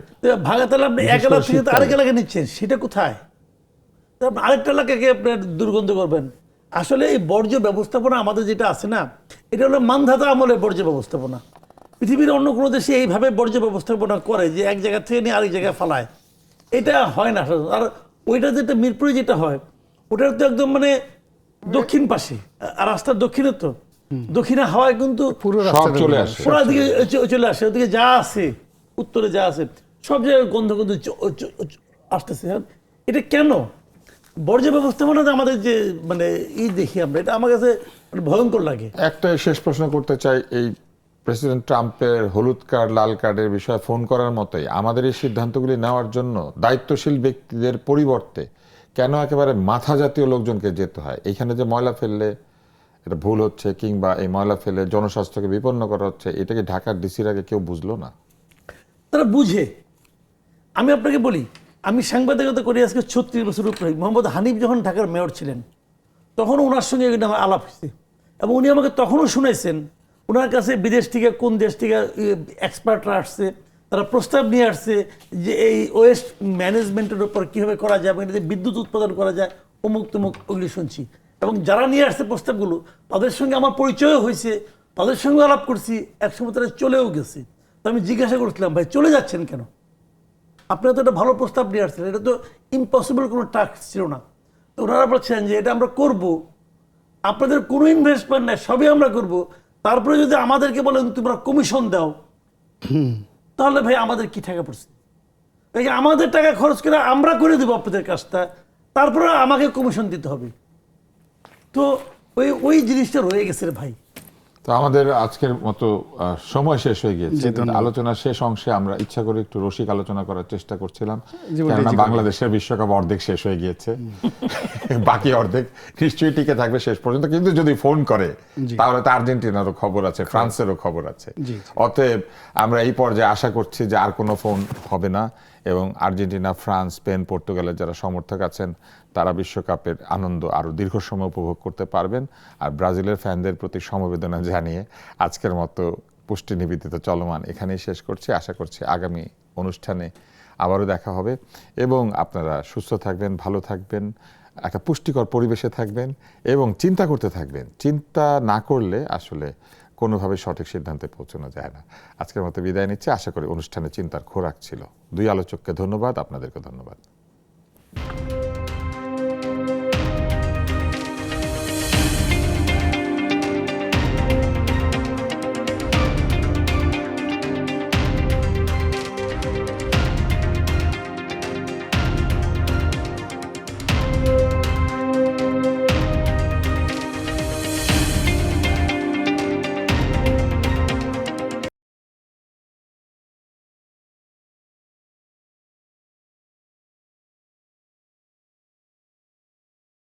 ভাগা তাহলে আপনি বিশেষ এক করে এলাকা থেকে তো শীতকালে। আরেক এলাকায় নিচ্ছেন, সেটা কোথায়? তো আপনি আরেকটা এলাকাকে আপনার দুর্গন্ধ করবেন। আসলে এই বর্জ্য ব্যবস্থাপনা আমাদের যেটা আছে না, এটা হলো মানধাতা আমলের বর্জ্য ব্যবস্থাপনা। পৃথিবীর অন্য কোনো দেশে এইভাবে বর্জ্য ব্যবস্থাপনা করে যে এক জায়গা থেকে নিয়ে আরেক জায়গায় ফালায়, এটা হয় না। আর ওইটা যেটা মিরপুরে যেটা হয়, ওটার তো একদম মানে দক্ষিণ পাশে, আর রাস্তার দক্ষিণে তো দক্ষিণে হাওয়ায় কিন্তু পুরো সব রাস্তাটা চলে বের আসে। হয়। পুরা দিকে চলে আসে, ওদিকে যা আছে উত্তরে যা আছে সব জায়গায় গন্ধ গন্ধ আসতেছে। এটা কেন? বর্জ্য ব্যবস্থাপনা আমাদের যে মানে দেখি আমরা, এটা আমার কাছে মানে ভয়ঙ্কর লাগে। একটা শেষ প্রশ্ন করতে চাই, এই প্রেসিডেন্ট ট্রাম্পের হলুদ কার্ড লাল কার্ডের বিষয়ে ফোন করার মতোই আমাদের এই সিদ্ধান্তগুলি নেওয়ার জন্য দায়িত্বশীল ব্যক্তিদের পরিবর্তে কেন একেবারে মাথা জাতীয় লোকজনকে যেতে হয়? এখানে যে ময়লা ফেললে এটা ভুল হচ্ছে, কিংবা এই ময়লা ফেলে জনস্বাস্থ্যকে বিপন্ন করা হচ্ছে, এটাকে ঢাকার ডিসির আগে কেউ বুঝলো না? তারা বুঝে। আমি আপনাকে বলি, আমি সাংবাদিকতা করি আজকে 36 বছর উপরে। মোহাম্মদ হানিফ যখন ঢাকার মেয়র ছিলেন, তখন ওনার সঙ্গে এটা আমার আলাপ হয়েছে, এবং উনি আমাকে তখনও শুনাইছেন। ওনার কাছে বিদেশ থেকে, কোন দেশ থেকে এক্সপার্টরা আসছে, তারা প্রস্তাব নিয়ে আসছে যে এই ওয়েস্ট ম্যানেজমেন্টের উপর কীভাবে করা যায়, এবং এটাতে বিদ্যুৎ উৎপাদন করা যায়, অমুক তমুক, ওগুলি শুনছি। এবং যারা নিয়ে আসছে প্রস্তাবগুলো, তাদের সঙ্গে আমার পরিচয়ও হয়েছে, তাদের সঙ্গে আলাপ করছি, একসময় তারা চলেও গেছে। তো আমি জিজ্ঞাসা করছিলাম, ভাই চলে যাচ্ছেন কেন? আপনারা তো একটা ভালো প্রস্তাব নিয়ে আসছেন, এটা তো ইম্পসিবল কোনো টাস্ক ছিল না। তো ওনারা বলছেন যে এটা আমরা করব, আপনাদের কোনো ইনভেস্টমেন্ট নাই, সবই আমরা করব। তারপরে যদি আমাদেরকে বলেন তোমরা কমিশন দাও, তাহলে ভাই আমাদের কি টাকা পড়ছে? আমাদের টাকা খরচ করে আমরা করে দেবো আপনাদের কাজটা, তারপরে আমাকে কমিশন দিতে হবে। তো ওই জিনিসটা রয়ে গেছে রে ভাই। তো আমাদের আজকের মতো সময় শেষ হয়ে গিয়েছে। জি, ধন্যবাদ। আলোচনার শেষ অংশে আমরা ইচ্ছা করে একটু রসিক আলোচনা করার চেষ্টা করছিলাম, জি, বলতে কেননা ইচ্ছে করে। বাংলাদেশের বিশ্বকাপ অর্ধেক শেষ হয়ে গিয়েছে, বাকি অর্ধেক নিশ্চয়ই টিকে থাকবে শেষ পর্যন্ত। কিন্তু যদি ফোন করে, জি। তাহলে তো আর্জেন্টিনারও খবর আছে, ফ্রান্সেরও খবর আছে। জি। অতএব আমরা এই পর্যায়ে আশা করছি যে আর কোনো ফোন হবে না, এবং আর্জেন্টিনা, ফ্রান্স, স্পেন, পর্তুগালের যারা সমর্থক আছেন তারা বিশ্বকাপের আনন্দ আরো দীর্ঘ সময় উপভোগ করতে পারবেন। আর ব্রাজিলের ফ্যানদের প্রতি সমবেদনা জানিয়ে আজকের মতো পুষ্টি নিবেদিত চলমান এখানেই শেষ করছি। আশা করছি আগামী অনুষ্ঠানে আবারও দেখা হবে, এবং আপনারা সুস্থ থাকবেন, ভালো থাকবেন, একটা পুষ্টিকর পরিবেশে থাকবেন, এবং চিন্তা করতে থাকবেন। চিন্তা না করলে আসলে কোনোভাবে সঠিক সিদ্ধান্তে পৌঁছানো যায় না। আজকের মতো বিদায় নিচ্ছি। আশা করি অনুষ্ঠানে চিন্তার খোরাক ছিল। দুই আলোচককে ধন্যবাদ, আপনাদেরকে ধন্যবাদ।